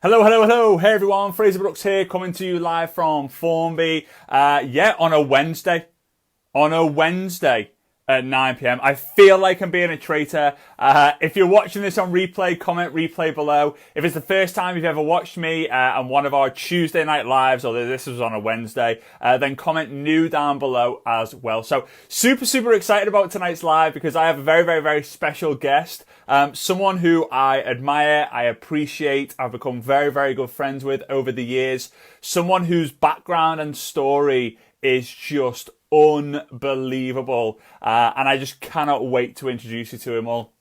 Hello, hello, hello. Hey everyone, Fraser Brooks here, coming to you live from Formby. On a Wednesday. At 9 p.m. I feel like I'm being a traitor. If you're watching this on replay, comment replay below. If it's the first time you've ever watched me on one of our Tuesday night lives, or this was on a Wednesday, then comment new down below as well. So super excited about tonight's live because I have a very special guest. Someone who I admire, I appreciate, I've become very good friends with over the years. Someone whose background and story is just unbelievable, and I just cannot wait to introduce you to him all,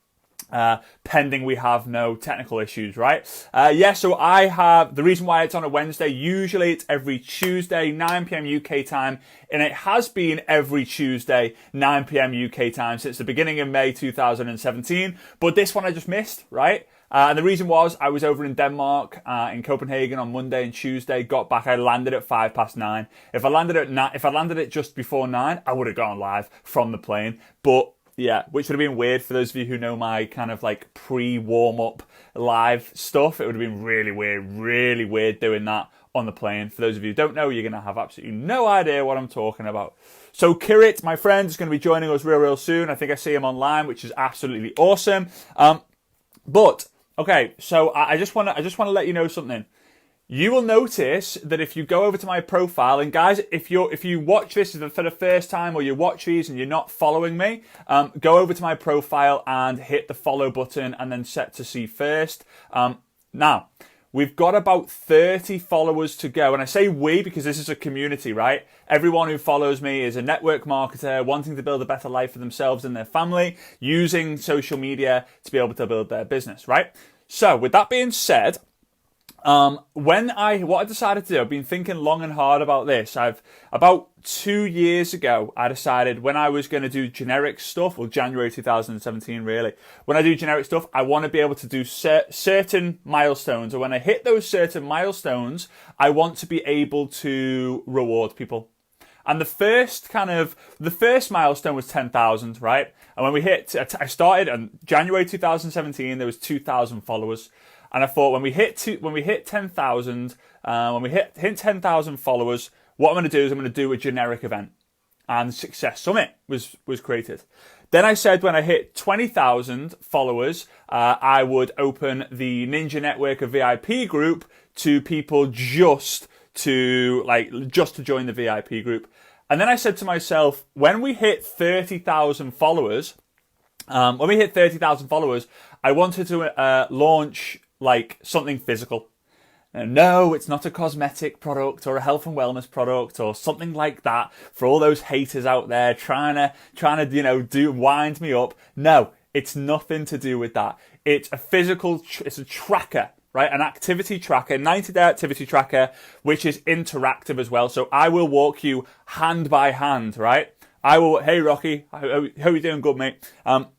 pending we have no technical issues, right? So I have, the reason why it's on a Wednesday, usually it's every Tuesday, 9 p.m. UK time, and it has been every Tuesday, 9 p.m. UK time since the beginning of May 2017, but this one I just missed, right? And the reason was I was over in Denmark, in Copenhagen on Monday and Tuesday. Got back, I landed at 9:05. If I landed at just before 9, I would have gone live from the plane. But yeah, which would have been weird for those of you who know my kind of like pre-warm up live stuff. It would have been really weird doing that on the plane. For those of you who don't know, you're going to have absolutely no idea what I'm talking about. So Kirit, my friend, is going to be joining us real soon. I think I see him online, which is absolutely awesome. Okay, so I just want to let you know something. You will notice that if you go over to my profile, and guys, if you watch this for the first time, or you watch these and you're not following me, go over to my profile and hit the follow button and then set to see first. Now, we've got about 30 followers to go. And I say we because this is a community, right? Everyone who follows me is a network marketer wanting to build a better life for themselves and their family, using social media to be able to build their business, right? So with that being said, what I decided to do, I've been thinking long and hard about this. About 2 years ago, I decided when I was going to do generic stuff, well, January 2017, really. When I do generic stuff, I want to be able to do certain milestones. Or when I hit those certain milestones, I want to be able to reward people. And the first milestone was 10,000, right? And when I started in January 2017, there was 2,000 followers. And I thought when we hit 10,000, when we hit 10,000 followers, what I'm going to do is I'm going to do a generic event. And Success Summit was created. Then I said when I hit 20,000 followers, I would open the Ninja Networker VIP group to people just to join the VIP group. And then I said to myself, when we hit 30,000 followers, I wanted to launch like something physical. No, it's not a cosmetic product or a health and wellness product or something like that for all those haters out there trying to wind me up. No, it's nothing to do with that. It's a it's a tracker, right? An activity tracker, 90-day activity tracker, which is interactive as well. So I will walk you hand by hand, right? Hey Rocky, how you doing? Good, mate. I'll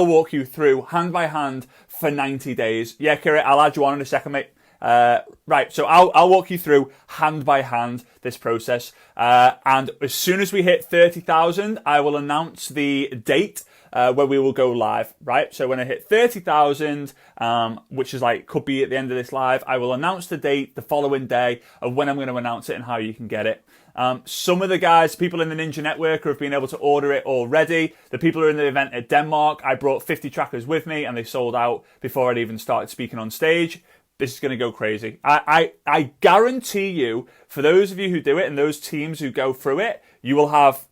walk you through hand by hand for 90 days. Yeah, Kira, I'll add you on in a second, mate. Right, so I'll walk you through hand by hand this process. And as soon as we hit 30,000, I will announce the date where we will go live, right? So when I hit 30,000, which is could be at the end of this live, I will announce the date the following day of when I'm going to announce it and how you can get it. Some of the guys, people in the Ninja Network, have been able to order it already. The people who are in the event at Denmark, I brought 50 trackers with me and they sold out before I'd even started speaking on stage. This is going to go crazy. I guarantee you, for those of you who do it and those teams who go through it, you will have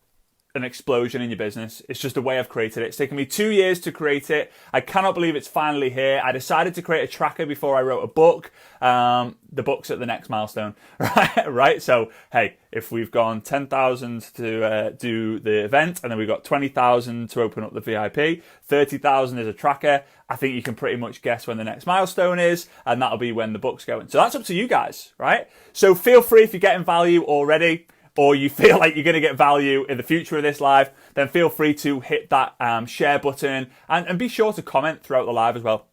an explosion in your business. It's just the way I've created it. It's taken me 2 years to create it. I cannot believe it's finally here. I decided to create a tracker before I wrote a book. The book's at the next milestone, right? So, hey, if we've gone 10,000 to do the event, and then we've got 20,000 to open up the VIP, 30,000 is a tracker, I think you can pretty much guess when the next milestone is, and that'll be when the book's going. So that's up to you guys, right? So feel free, if you're getting value already, or you feel like you're going to get value in the future of this live, then feel free to hit that share button and be sure to comment throughout the live as well.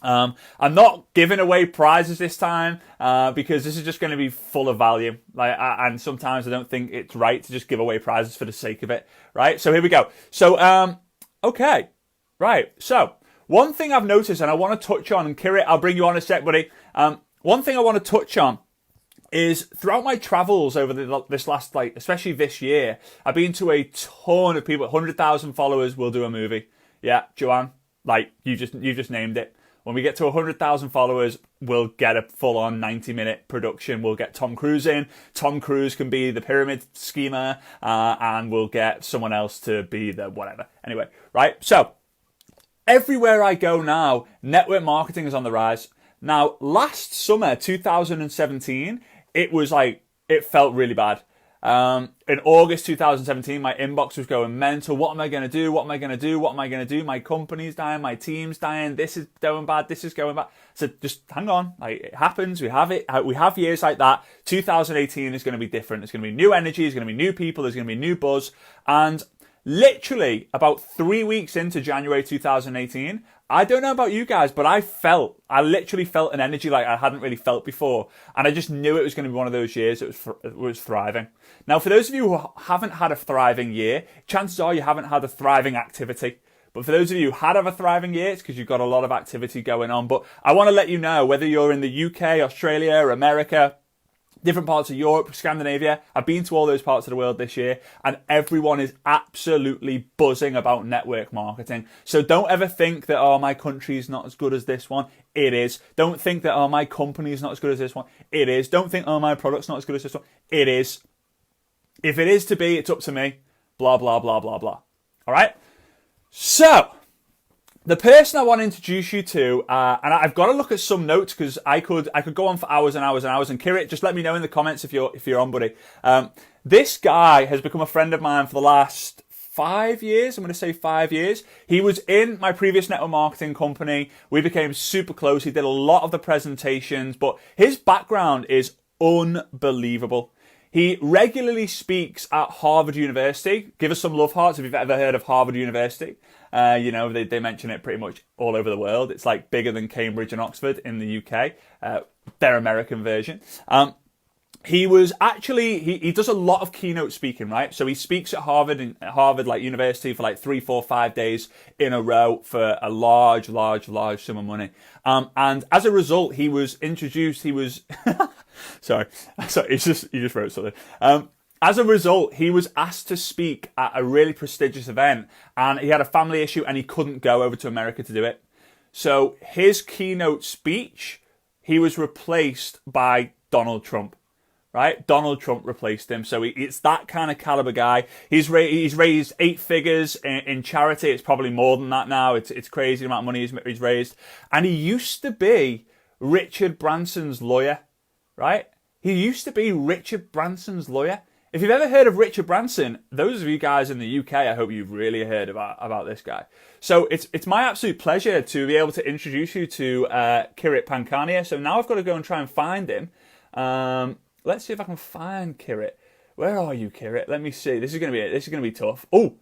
I'm not giving away prizes this time because this is just going to be full of value. And sometimes I don't think it's right to just give away prizes for the sake of it, right? So here we go. So, okay, right. So one thing I've noticed, and I want to touch on, and Kirit, I'll bring you on a sec, buddy. One thing I want to touch on is throughout my travels over this last, like, especially this year, I've been to a ton of people. 100,000 followers will do a movie. Yeah, Joanne, like, you just named it. When we get to 100,000 followers, we'll get a full-on 90-minute production. We'll get Tom Cruise in. Tom Cruise can be the pyramid schemer, and we'll get someone else to be the whatever. Anyway, right? So, everywhere I go now, network marketing is on the rise. Now, last summer, 2017, it was like, it felt really bad. In August 2017, my inbox was going mental. What am I going to do? What am I going to do? What am I going to do? My company's dying. My team's dying. This is going bad. This is going bad. So just hang on. Like, it happens. We have it. We have years like that. 2018 is going to be different. There's going to be new energy. There's going to be new people. There's going to be new buzz. And literally about 3 weeks into January 2018, I don't know about you guys, but I literally felt an energy like I hadn't really felt before. And I just knew it was going to be one of those years that was thriving. Now, for those of you who haven't had a thriving year, chances are you haven't had a thriving activity. But for those of you who had a thriving year, it's because you've got a lot of activity going on. But I want to let you know, whether you're in the UK, Australia, America, different parts of Europe, Scandinavia, I've been to all those parts of the world this year, and everyone is absolutely buzzing about network marketing. So don't ever think that, oh, my country's not as good as this one. It is. Don't think that, oh, my company's not as good as this one. It is. Don't think, oh, my product's not as good as this one. It is. If it is to be, it's up to me. Blah, blah, blah, blah, blah. All right? So, the person I want to introduce you to, and I've got to look at some notes because I could go on for hours and hours and hours. And Kirit, just let me know in the comments if you're on, buddy. This guy has become a friend of mine for the last 5 years. I'm going to say 5 years. He was in my previous network marketing company. We became super close. He did a lot of the presentations, but his background is unbelievable. He regularly speaks at Harvard University. Give us some love hearts if you've ever heard of Harvard University. They mention it pretty much all over the world. It's like bigger than Cambridge and Oxford in the UK, their American version. He was actually, he does a lot of keynote speaking, right? So he speaks at Harvard University for like 3, 4, 5 days in a row for a large sum of money. And as a result, he was, sorry, he just wrote something. As a result, he was asked to speak at a really prestigious event, and he had a family issue and he couldn't go over to America to do it. So his keynote speech, he was replaced by Donald Trump. Right? Donald Trump replaced him. So it's that kind of caliber guy. He's raised 8 figures in charity. It's probably more than that now. It's crazy the amount of money he's raised. And he used to be Richard Branson's lawyer. Right? He used to be Richard Branson's lawyer. If you've ever heard of Richard Branson, those of you guys in the UK, I hope you've really heard about this guy. So it's my absolute pleasure to be able to introduce you to Kirit Pankania. So now I've got to go and try and find him. Let's see if I can find Kirit. Where are you, Kirit? Let me see. This is going to be tough. Oh,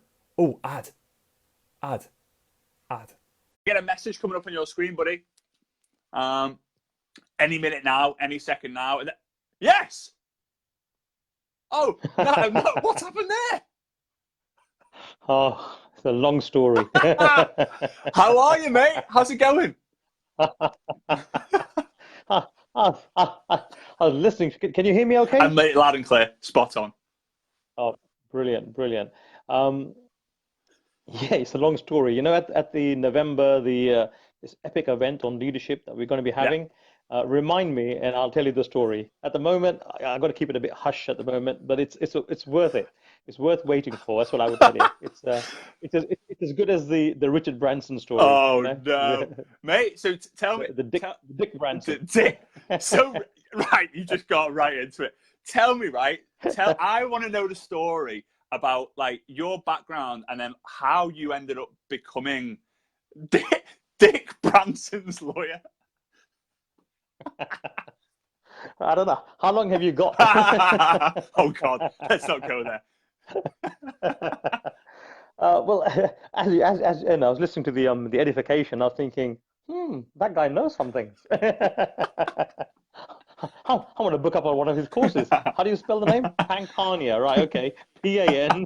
ad. Get a message coming up on your screen, buddy. Any minute now, any second now. Yes. Oh, no, what's happened there? Oh, it's a long story. How are you, mate? How's it going? I was listening. Can you hear me okay? I'm loud and clear. Spot on. Oh, brilliant. Yeah, it's a long story. You know, at the November, this epic event on leadership that we're going to be having, remind me and I'll tell you the story. At the moment, I've got to keep it a bit hush at the moment, but it's worth it. It's worth waiting for. That's what I would tell you. It's as good as the Richard Branson story. Oh, you know? No, mate. So tell me the Dick Branson. So right, you just got right into it. Tell me, right? I want to know the story about like your background and then how you ended up becoming Dick Branson's lawyer. I don't know. How long have you got? Oh God, let's not go there. Well, as you know, I was listening to the edification. I was thinking, that guy knows some things. I want to book up on one of his courses. How do you spell the name? Pankania, right? Okay, Pan.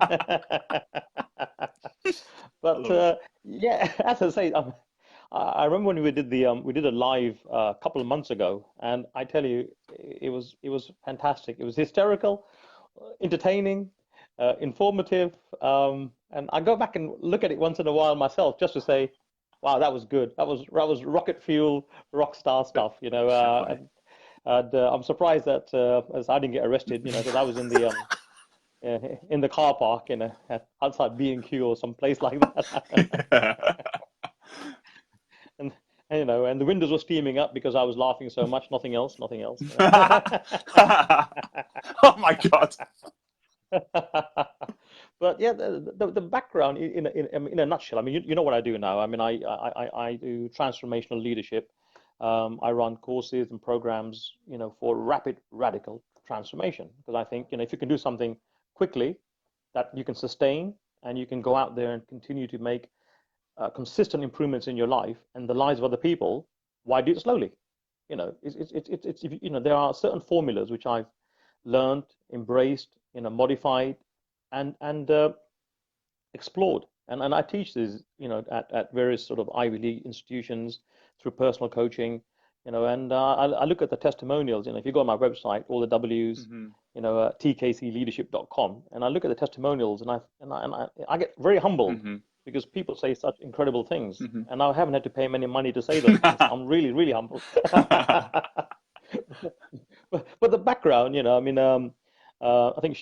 But yeah, as I say, I remember when we did a live a couple of months ago, and I tell you, it was fantastic. It was hysterical, entertaining, informative, and I go back and look at it once in a while myself just to say, wow, that was good. That was rocket fuel, rock star stuff, you know. So funny. And I'm surprised that as I didn't get arrested, you know, because I was in the car park, you know, outside B&Q or some place like that. And, and you know, and the windows were steaming up because I was laughing so much. Nothing else, nothing else. Oh my God. But yeah, the background in a nutshell. I mean, you know what I do now. I mean, I do transformational leadership. I run courses and programs, you know, for rapid, radical transformation. Because I think, you know, if you can do something quickly that you can sustain and you can go out there and continue to make consistent improvements in your life and the lives of other people, why do it slowly? You know, you know, there are certain formulas which I've learned, embraced, you know, modified, and explored. And I teach this, you know, at various sort of Ivy League institutions through personal coaching, you know, and I look at the testimonials. You know, if you go on my website, all the W's, Hmm. you know, tkcleadership.com, and I look at the testimonials, I get very humbled Hmm. because people say such incredible things, Hmm. and I haven't had to pay them any money to say those things. I'm really, really humbled. But the background, you know, I mean, I think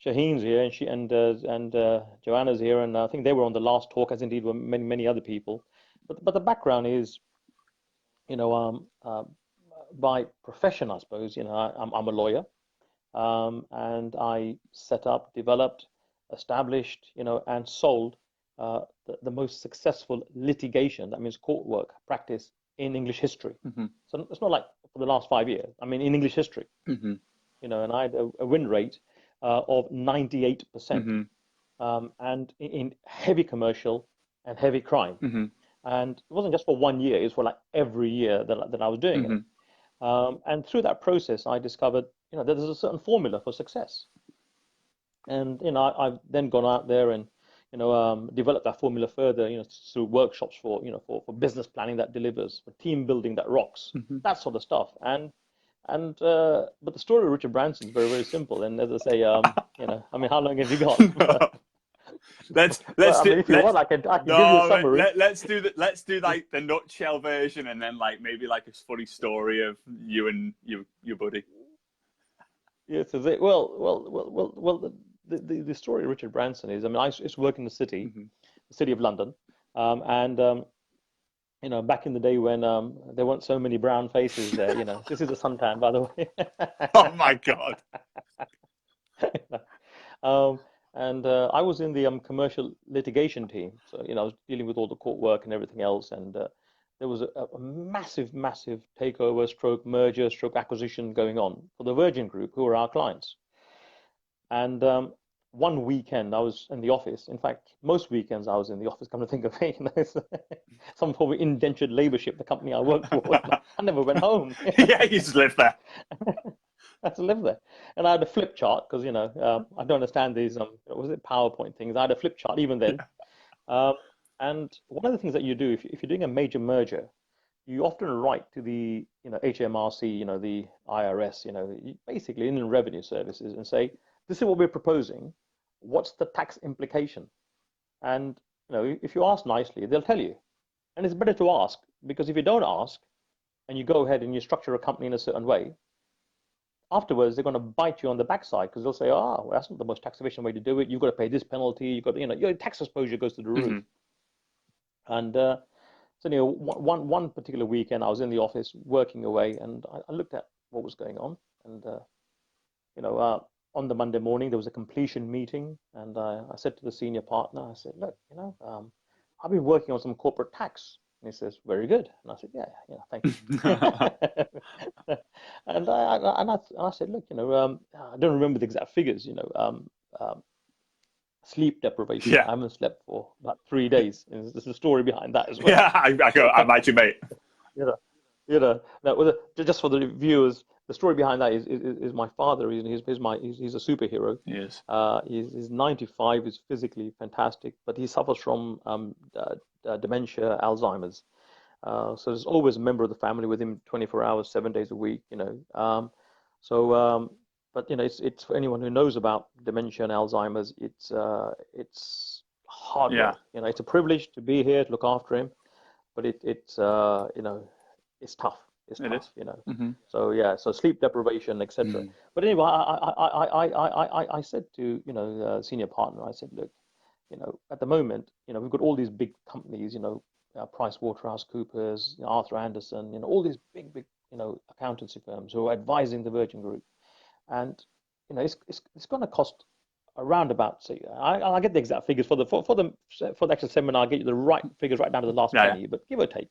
Shaheen's here, and Joanna's here, and I think they were on the last talk, as indeed were many other people. But the background is, you know, by profession, I suppose, you know, I'm a lawyer, and I set up, developed, established, you know, and sold the most successful litigation, that means court work practice in English history. Hmm. So it's not like for the last 5 years. I mean, in English history, Hmm. you know, and I had a win rate of 98%, Hmm. and in heavy commercial and heavy crime. Hmm. And it wasn't just for 1 year; it was for like every year that I was doing it. Hmm. And through that process, I discovered, you know, that there's a certain formula for success. And you know, I've then gone out there and, you know, developed that formula further, you know, through workshops for, you know, for business planning that delivers, for team building that rocks, Hmm. that sort of stuff. And but the story of Richard Branson is very, very simple. And as I say, you know, I mean, how long have you got? Let's Well, I do mean, if you let's want, I can give you a no summary. let's do like the nutshell version, and then like maybe like a funny story of you and your buddy. Yes, is it? Well. The story of Richard Branson is, I mean, I used to work in Hmm. the city of London, and you know, back in the day when there weren't so many brown faces there. You know, this is a suntan, by the way. Oh my God. Um, and I was in the commercial litigation team, so you know, I was dealing with all the court work and everything else, and there was a massive takeover, stroke merger, stroke acquisition going on for the Virgin Group, who were our clients. And one weekend I was in the office. In fact, most weekends I was in the office. Come to think of it, you know, some form of indentured laborship, the company I worked for. I never went home. Yeah, you just live there. I had to live there. And I had a flip chart because, you know, I don't understand these, what was it, PowerPoint things. I had a flip chart even then. Yeah. Um, and one of the things that you do, if you're doing a major merger, you often write to the, you know, HMRC, you know, the IRS, you know, basically Inland Revenue Services, and say, this is what we're proposing. What's the tax implication? And, you know, if you ask nicely, they'll tell you. And it's better to ask, because if you don't ask and you go ahead and you structure a company in a certain way, afterwards they're going to bite you on the backside because they'll say, oh, well, that's not the most tax efficient way to do it. You've got to pay this penalty. You've got, you know, your tax exposure goes to the roof. Hmm. And so, you know, one particular weekend I was in the office working away, and I looked at what was going on. And, you know, on the Monday morning, there was a completion meeting. And I said to the senior partner, I said, look, you know, I've been working on some corporate tax. And he says, very good. And I said, yeah, thank you. And I said, look, you know, I don't remember the exact figures, you know, sleep deprivation. Yeah. I haven't slept for about 3 days. And there's a story behind that as well. Yeah, I might you mate. You know, you know. Now, just for the viewers, the story behind that is my father. He's a superhero. Yes. He's 95. He's physically fantastic, but he suffers from dementia, Alzheimer's. So there's always a member of the family with him 24 hours, 7 days a week, you know. But you know, it's for anyone who knows about dementia and Alzheimer's, it's hard Yeah. work. You know, it's a privilege to be here to look after him, but it's you know, it's tough. It's It tough, is. you know. Mm-hmm. So yeah, so sleep deprivation, etc. But anyway, I said to, you know, senior partner, I said, look, you know, at the moment, you know, we've got all these big companies, you know, Price Waterhouse Coopers, you know, Arthur Anderson, you know, all these big, you know, accountancy firms who are advising the Virgin Group, and you know, it's going to cost around about. So I'll get the exact figures for the actual seminar. I'll get you the right figures right down to the last Yeah, penny, but give or take.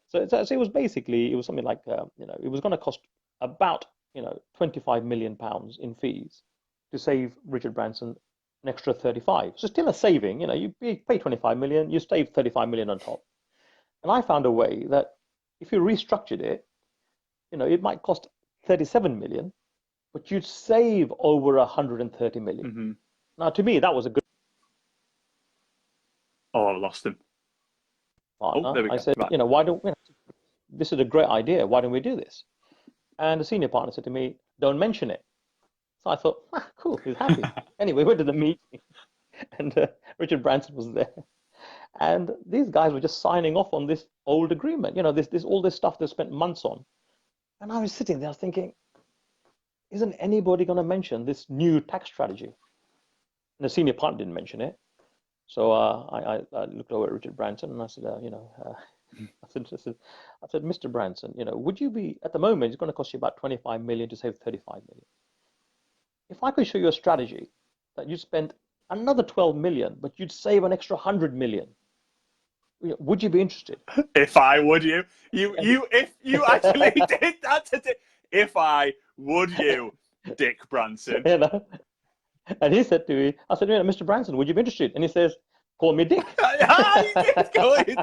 So it was basically, it was something like, you know, it was going to cost about, you know, 25 million pounds in fees to save Richard Branson an extra 35. So still a saving, you know, you pay 25 million, you save 35 million on top. And I found a way that if you restructured it, you know, it might cost 37 million, but you'd save over 130 million. Mm-hmm. Now, to me, that was a good Oh, I lost him. partner. Oh, there we I go. said, Right. you know, why don't we, this is a great idea. Why don't we do this? And the senior partner said to me, don't mention it. So I thought, cool, he's happy. Anyway, we went to the meeting, and Richard Branson was there. And these guys were just signing off on this old agreement, you know, all this stuff they spent months on. And I was sitting there thinking, isn't anybody going to mention this new tax strategy? And the senior partner didn't mention it. So I looked over at Richard Branson and I said, you know, I said, Mr. Branson, you know, would you be, at the moment, it's going to cost you about 25 million to save 35 million. If I could show you a strategy that you spent another 12 million, but you'd save an extra 100 million, would you be interested? If I would if you actually did that today, if I would Dick Branson. You know? And he said to me, I said, you know, Mr. Branson, would you be interested? And he says, call me Dick. He did call you Dick.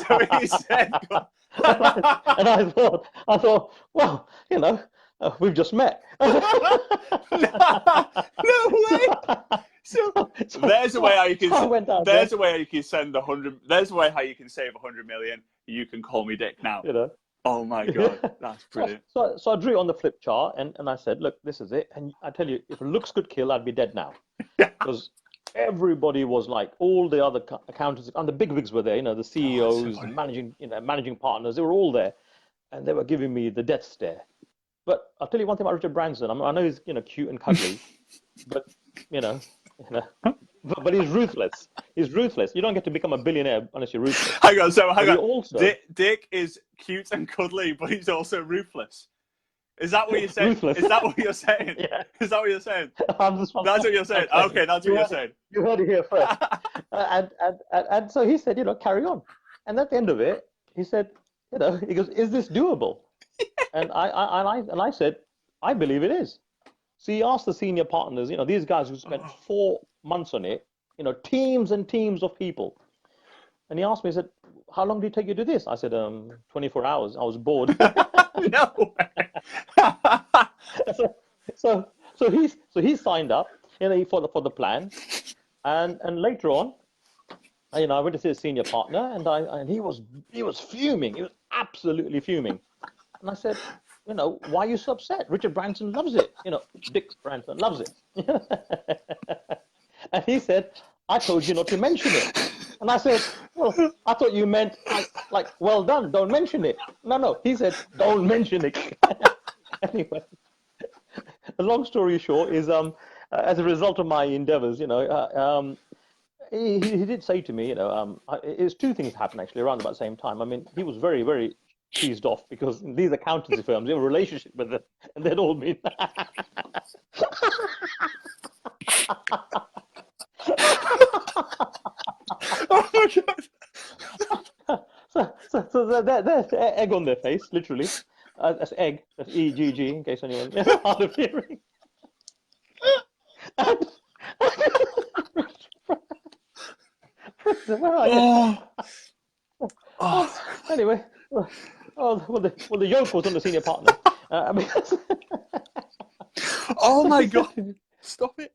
So he said, and I thought, well, you know, we've just met. No way. So there's a way how you can. There's a way how you can send 100. There's a way how you can save 100 million. You can call me Dick now. You know. Oh my God, that's brilliant. So I drew it on the flip chart and I said, look, this is it. And I tell you, if looks could kill, I'd be dead now. Because everybody was like, all the other accountants and the bigwigs were there, you know, the CEOs, the managing partners, they were all there. And they were giving me the death stare. But I'll tell you one thing about Richard Branson. I know he's, you know, cute and cuddly, but, you know, but he's ruthless. He's ruthless. You don't get to become a billionaire unless you're ruthless. Hang on, so hang on. Also, Dick is cute and cuddly, but he's also ruthless. Is that what you're saying? Ruthless. Is that what you're saying? Yeah. Is that what you're saying? That's what you're saying. Okay, that's what you're saying. You heard it here first. And so he said, you know, carry on. And at the end of it, he said, you know, he goes, is this doable? And I said, I believe it is. So he asked the senior partners, you know, these guys who spent 4 months on it, you know, teams and teams of people. And he asked me, he said, how long did it take you to do this? I said, 24 hours. I was bored. No way. So he signed up, you know, for the plan. And later on, you know, I went to see the senior partner and he was fuming. He was absolutely fuming. And I said, you know, why are you so upset? Richard Branson loves it. You know, Dick Branson loves it. And he said, I told you not to mention it. And I said, well, I thought you meant like well done, don't mention it. No. He said, don't mention it. Anyway, the long story short is, as a result of my endeavors, you know, he did say to me, you know, it was 2 things happened actually around about the same time. I mean, he was very, very cheesed off because these accountancy firms, they have a relationship with them, and they'd all been. Oh my God. So there's egg on their face, literally. That's egg. That's EGG, in case anyone hard of hearing. Where are you? Anyway, well, the yoke was on the senior partner. I mean, oh my God! Stop it!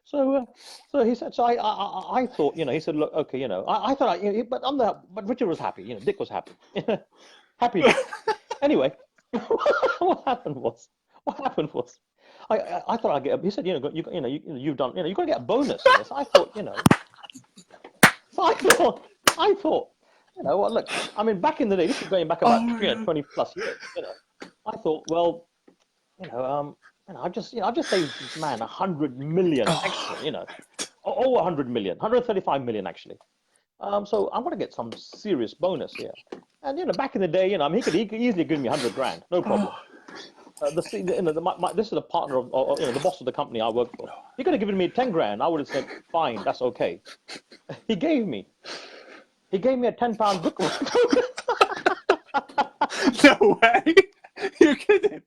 So he said, so I thought, he said, look, okay, I thought, but Richard was happy, Dick was happy, happy Dick. Anyway, what happened was, I thought I'd get, he said, you've done, you've got to get a bonus. So I thought, so I thought, well, look, I mean, back in the day, this is going back about 20 plus years, I thought, well, I've just saved this man 100 million extra, over 100 million, 135 million actually. So I'm going to get some serious bonus here. And back in the day, I mean, he could easily give me 100 grand, no problem. This is the partner of, the boss of the company I work for. He could have given me 10 grand. I would have said, fine, that's okay. He gave me a £10 book. No way. You're kidding.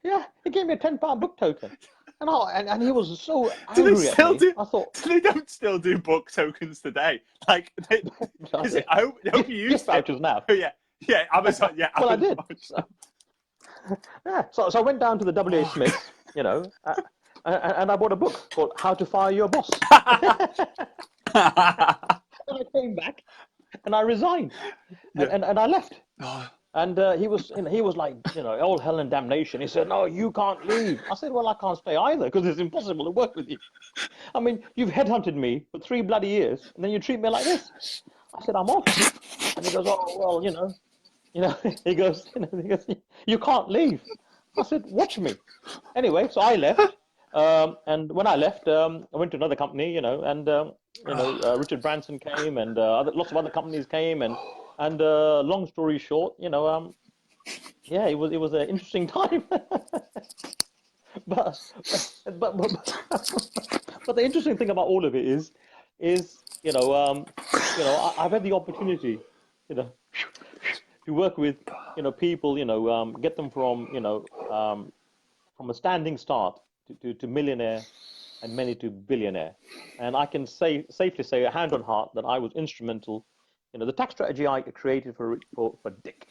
Yeah, he gave me a £10 book token. And he was so angry at me. I thought they don't still do book tokens today. Like, I hope you use vouchers now. Oh, yeah, Amazon. Yeah, well, Amazon. I did. Yeah, so I went down to the WH Smith, and I bought a book called How to Fire Your Boss. And I came back, and I resigned, and I left. And he was like, all hell and damnation. He said, no, you can't leave. I said, well, I can't stay either because it's impossible to work with you. I mean, you've headhunted me for 3 bloody years, and then you treat me like this. I said, I'm off. And he goes, oh, well, he goes, you can't leave. I said, watch me. Anyway, so I left. And when I left, I went to another company, and Richard Branson came, and lots of other companies came, and long story short, yeah, it was an interesting time. but the interesting thing about all of it is I've had the opportunity, to work with people, get them from from a standing start to millionaire, and many to billionaire. And I can safely say, hand on heart, that I was instrumental. The tax strategy I created for Dick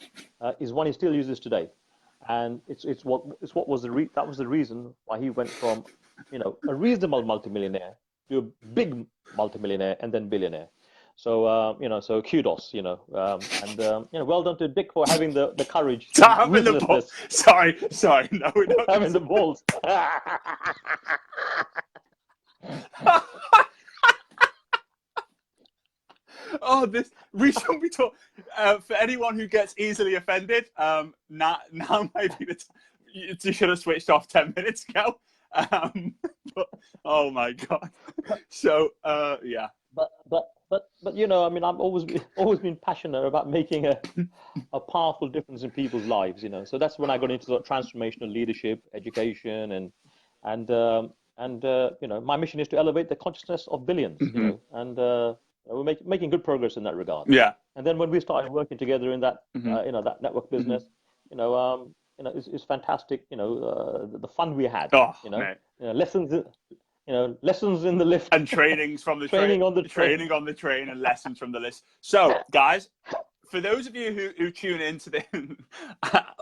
is one he still uses today, and that was the reason why he went from a reasonable multimillionaire to a big multimillionaire and then billionaire. So so kudos, and well done to Dick for having the courage. Having the balls. Sorry, no, having the balls. Oh, we shouldn't be talking. For anyone who gets easily offended, now might be the time. You should have switched off 10 minutes ago. But, oh my god. So yeah. But I mean, I've always been passionate about making a powerful difference in people's lives. So that's when I got into sort of transformational leadership, education, and my mission is to elevate the consciousness of billions. And we're making good progress in that regard. Yeah. And then when we started working together in that that network business, it's fantastic. The fun we had. Oh, lessons. Lessons in the lift and trainings from the training on the train and lessons from the list. So, guys, for those of you who tune into this,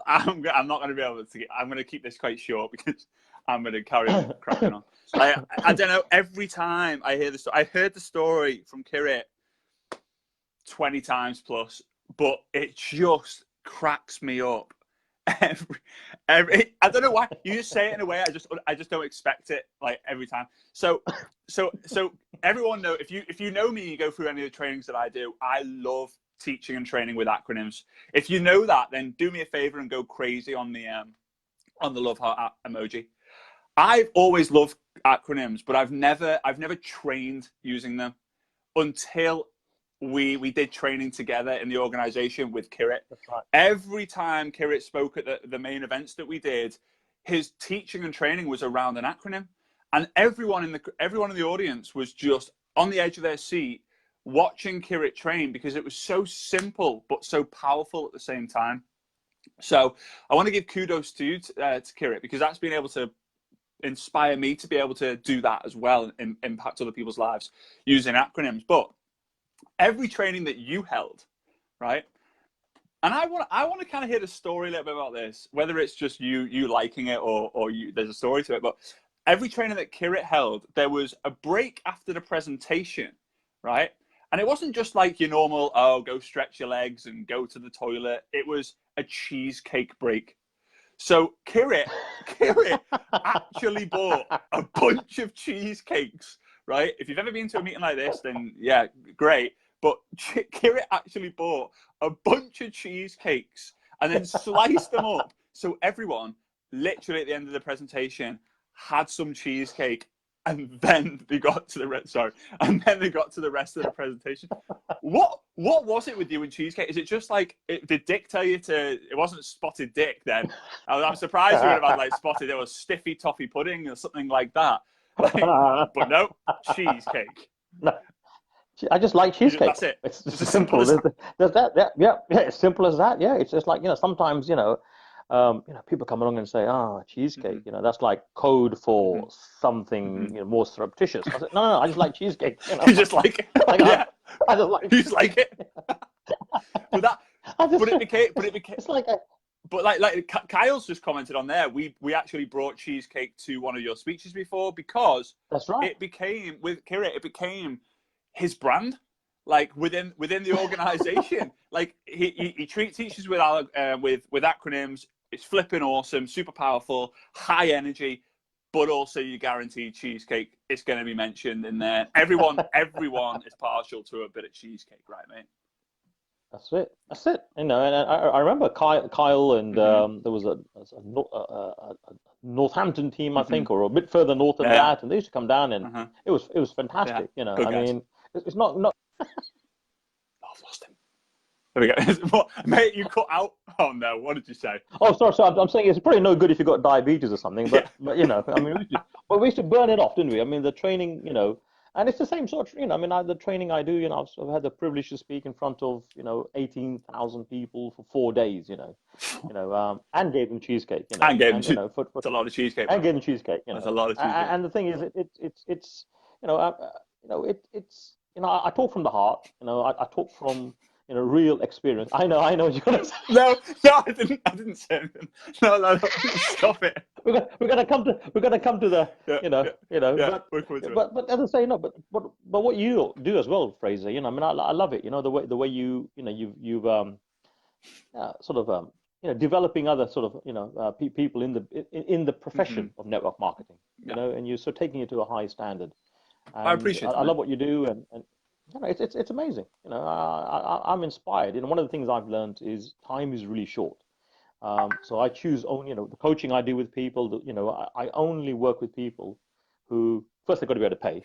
I'm not going to be able to. I'm going to keep this quite short because I'm going to carry on cracking on. I don't know. Every time I hear I heard the story from Kirit 20 times plus, but it just cracks me up. Every I don't know why you just say it in a way I just don't expect it, like, every time. So everyone know, if you know me, you go through any of the trainings that I do, I love teaching and training with acronyms. If you know that, then do me a favor and go crazy on the love heart emoji. I've always loved acronyms, but I've never trained using them until we did training together in the organization with Kirit. That's right. Every time Kirit spoke at the main events that we did, his teaching and training was around an acronym, and everyone in the audience was just on the edge of their seat watching Kirit train because it was so simple but so powerful at the same time. So I want to give kudos to Kirit, because that's been able to inspire me to be able to do that as well and impact other people's lives using acronyms. But every training that you held, right? And I want to kind of hear the story a little bit about this, whether it's just you liking it or there's a story to it. But every training that Kirit held, there was a break after the presentation, right? And it wasn't just like your normal, oh, go stretch your legs and go to the toilet. It was a cheesecake break. So Kirit actually bought a bunch of cheesecakes, right? If you've ever been to a meeting like this, then yeah, great. But Kirit actually bought a bunch of cheesecakes and then sliced them up. So everyone, literally at the end of the presentation, had some cheesecake, and then they got to the rest of the presentation. What was it with you and cheesecake? Is it just like, did Dick tell you to? It wasn't spotted Dick then. I'm surprised you would have had like spotted. There was stiffy toffee pudding or something like that. Like, but no, cheesecake. No, I just like cheesecake. That's it. It's just simple. There's that. Yeah, it's simple as that. Yeah, it's just like, sometimes, people come along and say, cheesecake, that's like code for something, more surreptitious. I said, no, I just like cheesecake. You just like it? Like, yeah. I just like You just like it? But it became, it's like but like Kyle's just commented on there, we actually brought cheesecake to one of your speeches before, because that's right. It became, with Kirit, it became his brand, like within the organization. Like he treats teachers with acronyms. It's flipping awesome, super powerful, high energy, but also you guarantee cheesecake is going to be mentioned in there. Everyone is partial to a bit of cheesecake, right, mate? That's it. And I remember Kyle and there was a Northampton team, I think, or a bit further north than that, and they used to come down, and it was fantastic. Yeah. I mean, it's not. Oh, I've lost him. There we go. Mate, you cut out. Oh no, what did you say? Oh, sorry. I'm saying it's probably no good if you got diabetes or something. But I mean, we used to burn it off, didn't we? I mean, the training, and it's the same sort of, I mean, the training I do, I've had the privilege to speak in front of, 18,000 people for 4 days, and gave them cheesecake, and gave them it's a lot of cheesecake. And gave them cheesecake, That's a lot of cheesecake. And the thing is, it's I talk from the heart, I talk from real experience. I know what you're gonna say. No, I didn't say anything. No, stop it. We're gonna come to the but as I say, no, but what you do as well, Fraser. I mean, I love it. The way you've sort of developing other sort of people in the profession of network marketing. And you're sort of taking it to a high standard. And I appreciate it. I love what you do, and it's amazing. I'm inspired. One of the things I've learned is time is really short. So I choose only, the coaching I do with people, I only work with people who, first they've got to be able to pay.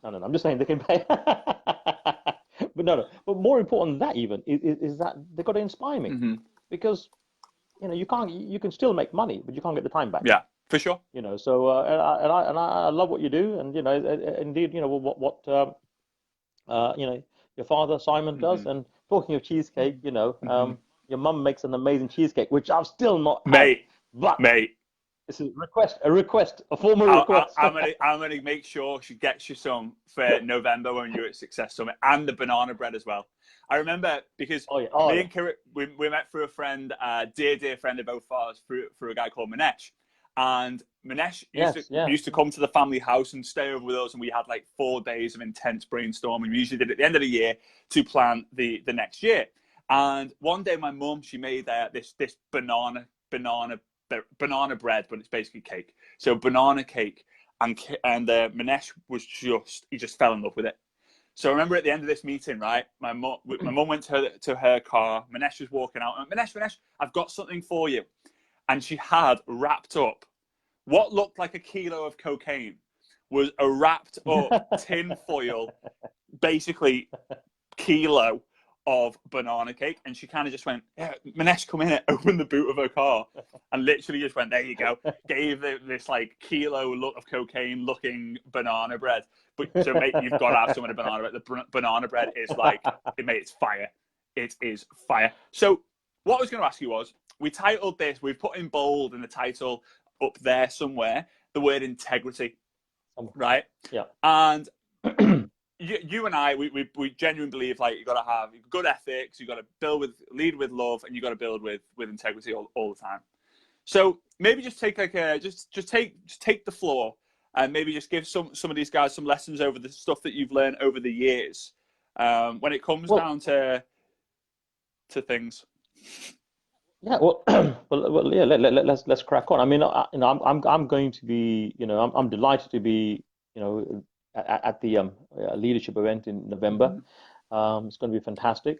No, I'm just saying they can pay. But but more important than that even is that they've got to inspire me, because, you can still make money, but you can't get the time back. Yeah, for sure. So, and I love what you do. And, indeed, what your father, Simon, does. And talking of cheesecake, your mum makes an amazing cheesecake, which I've still not had. Mate. This is a formal request. I'm gonna make sure she gets you some for November when you're at Success Summit, and the banana bread as well. I remember because me and Kirit, we met through a friend, dear friend of both of ours, through a guy called Manesh. And Manesh used to come to the family house and stay over with us, and we had like 4 days of intense brainstorming. We usually did it at the end of the year to plan the next year. And one day, my mum, she made this banana bread, but it's basically cake. So banana cake, and Manesh he just fell in love with it. So I remember at the end of this meeting, right? My mum went to her car. Manesh was walking out. And Manesh, I've got something for you. And she had wrapped up what looked like a kilo of cocaine, was a wrapped up tin foil, basically kilo of banana cake. And she kind of just went, Manesh, come in, opened the boot of her car, and literally just went, there you go. Gave this like kilo of cocaine looking banana bread. But so mate, you've got to have some of the banana bread. The banana bread is like, it's fire. It is fire. So what I was going to ask you was, we titled this, we've put in bold in the title up there somewhere, the word integrity, right? Yeah. And you and I, we genuinely believe like you got to have good ethics, you got to lead with love, and you got to build with integrity all the time. So maybe just take like just take the floor and maybe just give some of these guys some lessons over the stuff that you've learned over the years when it comes Well, down to things. yeah, well, yeah. Let's crack on. I mean, I'm going to be, I'm delighted to be, at the leadership event in November. Mm-hmm. It's going to be fantastic.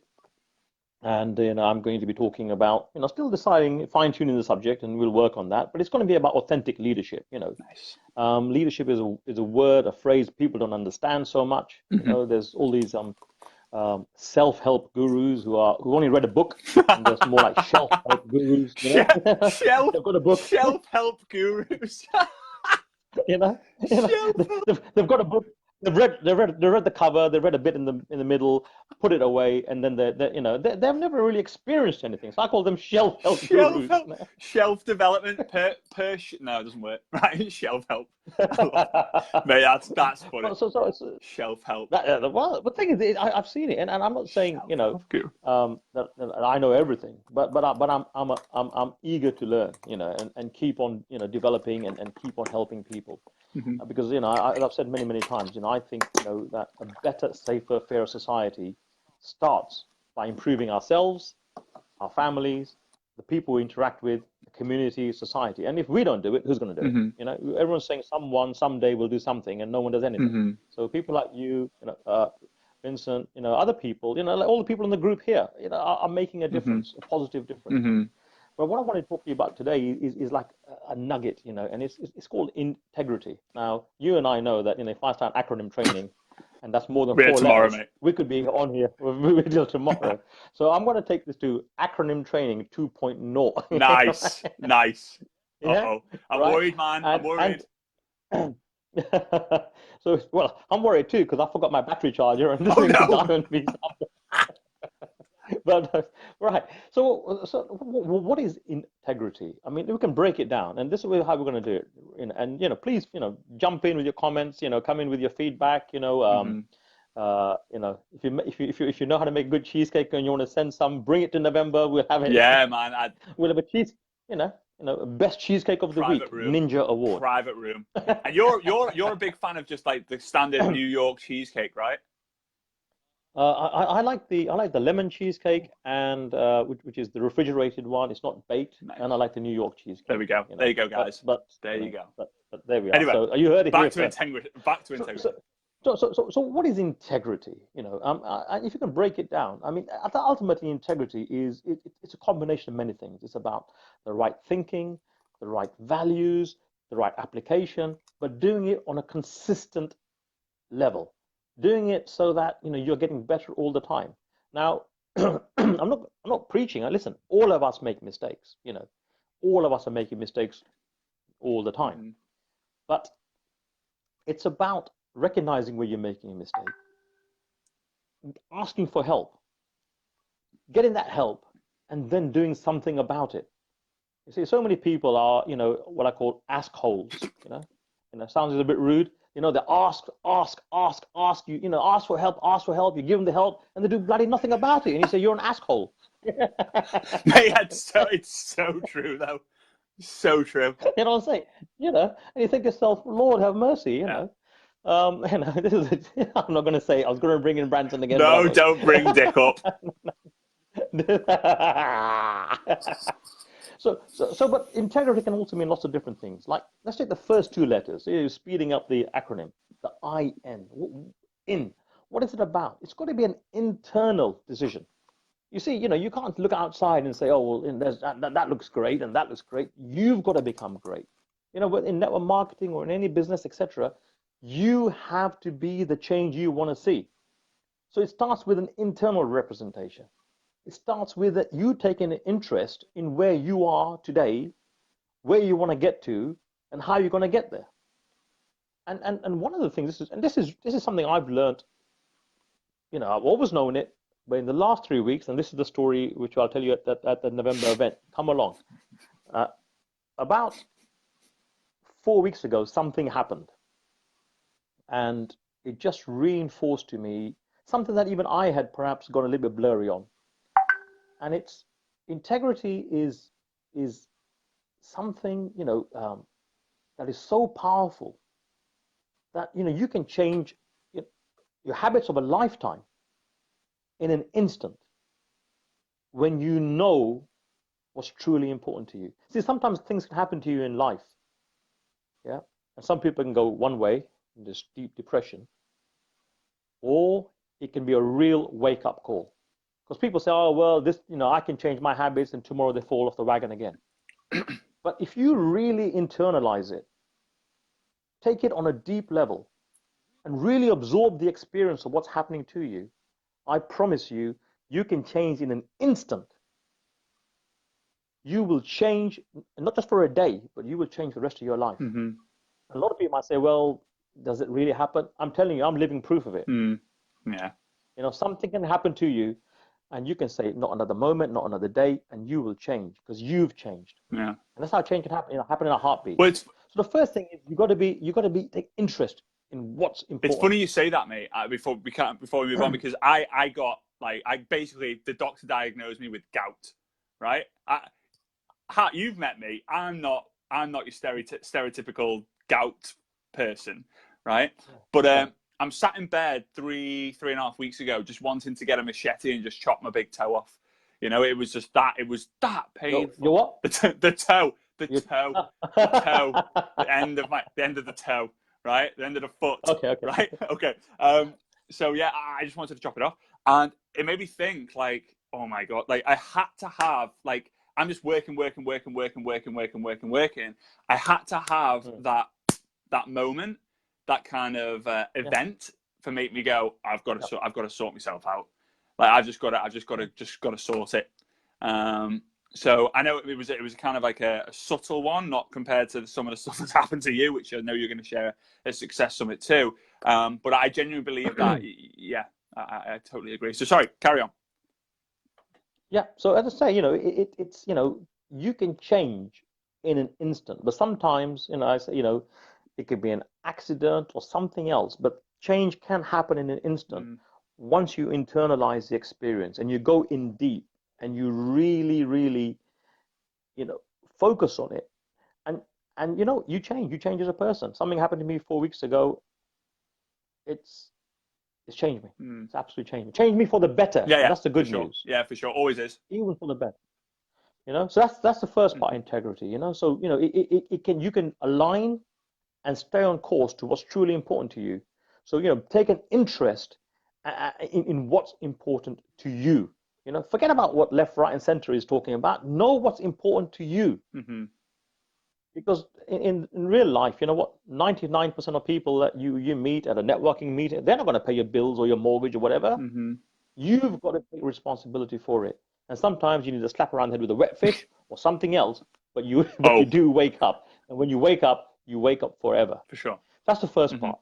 And I'm going to be talking about, still deciding, fine-tuning the subject, and we'll work on that. But it's going to be about authentic leadership. Nice. Leadership is a word, a phrase people don't understand so much. Mm-hmm. There's all these self-help gurus who only read a book, and there's more like shelf-help gurus. Shelf They've got a book. Shelf-help gurus. you know, Shelf-help. they've got a book. They read the cover. They read a bit in the middle, put it away, and then they've never really experienced anything. So I call them shelf-help Shelf gurus. help. Shelf development no, it doesn't work. Right, shelf help. Mate, that's funny. So Shelf help. well, the thing is, I've seen it, and I'm not saying that I know everything, but I'm eager to learn, and keep on developing and keep on helping people. Mm-hmm. Because I've said many times, I think that a better, safer, fairer society starts by improving ourselves, our families, the people we interact with, the community, society. And if we don't do it, who's going to do Mm-hmm. it? Everyone's saying someone someday will do something, and no one does anything. Mm-hmm. So people like you, Vincent, other people, like all the people in the group here, are making a difference, a positive difference. Mm-hmm. But what I want to talk to you about today is like a nugget, and it's called integrity. Now, you and I know that if I start acronym training, and that's more than We're 4 tomorrow, letters, mate. we could be on here till tomorrow. So I'm going to take this to acronym training 2.0. Nice, nice. Yeah, Uh-oh. I'm right. worried, man. I'm worried. So, well, I'm worried too because I forgot my battery charger and this Oh thing could no. die on me. But right. So what is integrity? I mean, we can break it down, and this is how we're going to do it. And please, jump in with your comments. Come in with your feedback. Mm-hmm. If you know how to make good cheesecake and you want to send some, bring it to November. We'll have it. Yeah, man. We'll have a best cheesecake of the week, Ninja Award. Private room. And you're a big fan of just like the standard New York cheesecake, right? I like the lemon cheesecake and which is the refrigerated one. It's not baked, Nice. And I like the New York cheesecake. There we go. There you go, guys. But there you go. But there we are. Anyway, so you heard it back here to first. integrity. Back to integrity. So what is integrity? If you can break it down, I mean, ultimately, integrity it's a combination of many things. It's about the right thinking, the right values, the right application, but doing it on a consistent level. Doing it so that you're getting better all the time. Now, I'm not preaching. Listen, all of us make mistakes. All of us are making mistakes all the time. Mm-hmm. But it's about recognizing where you're making a mistake, asking for help, getting that help, and then doing something about it. You see, so many people are, what I call ask holes. Sounds a bit rude. They ask you, ask for help. You give them the help, and they do bloody nothing about it. And you say you're an asshole. Mate, it's so true though. So true. You know what I'm saying? And you think to yourself, Lord have mercy. Yeah. This is. I'm not going to say. I was going to bring in Branson again. No, don't bring Dick up. But integrity can also mean lots of different things. Like, let's take the first 2 letters. Speeding up the acronym, the IN. In. What is it about? It's got to be an internal decision. You see, you can't look outside and say, oh, well, that looks great and that looks great. You've got to become great. In network marketing or in any business, etc., you have to be the change you want to see. So it starts with an internal representation. It starts with you taking an interest in where you are today, where you want to get to, and how you're going to get there. And one of the things this is something I've learned. I've always known it, but in the last 3 weeks, and this is the story which I'll tell you at the November event. Come along. About 4 weeks ago, something happened, and it just reinforced to me something that even I had perhaps gone a little bit blurry on. And it's integrity is something that is so powerful that you can change your habits of a lifetime in an instant when you know what's truly important to you. See, sometimes things can happen to you in life, yeah, and some people can go one way in this deep depression, or it can be a real wake-up call. Because people say, oh, well, this, I can change my habits and tomorrow they fall off the wagon again. But if you really internalize it, take it on a deep level, and really absorb the experience of what's happening to you, I promise you, you can change in an instant. You will change, not just for a day, but you will change the rest of your life. Mm-hmm. A lot of people might say, well, does it really happen? I'm telling you, I'm living proof of it. Yeah. Something can happen to you, and you can say, not another moment, not another day, and you will change because you've changed. Yeah. And that's how change can happen, happen in a heartbeat. Well, so the first thing is you got to be take interest in what's important. It's funny you say that, mate. Before we move on, because I got basically the doctor diagnosed me with gout, right? You've met me. I'm not your stereotypical gout person, right? But I'm sat in bed 3.5 weeks ago, just wanting to get a machete and just chop my big toe off. It was just that. It was that painful. Your what? The toe, the end of the toe, right? The end of the foot. Okay. Right. Okay. So yeah, I just wanted to chop it off, and it made me think, like, oh my god, like I had to have, like, I'm just working. I had to have that moment, that kind of event for make me go, I've got to sort myself out. Like I've just got to sort it. So I know it was kind of like a subtle one, not compared to some of the stuff that's happened to you, which I know you're going to share a success summit too. But I genuinely believe that. Yeah, I totally agree. So sorry, carry on. Yeah. So as I say, it's you can change in an instant, but sometimes I say it could be an accident or something else, but change can happen in an instant once you internalize the experience and you go in deep and you really, really, focus on it, and you change as a person. Something happened to me 4 weeks ago. It's changed me. It's absolutely changed me. Changed me for the better. Yeah, that's the good sure. news. Yeah, for sure. Always is. Even for the better. So that's the first part, integrity. So you can align and stay on course to what's truly important to you. So take an interest in what's important to you. Forget about what left, right, and center is talking about. Know what's important to you. Because in real life, 99% of people that you meet at a networking meeting, they're not going to pay your bills or your mortgage or whatever. You've got to take responsibility for it. And sometimes you need to slap around the head with a wet fish or something else, but you do wake up. And when you wake up forever. For sure. That's the first part.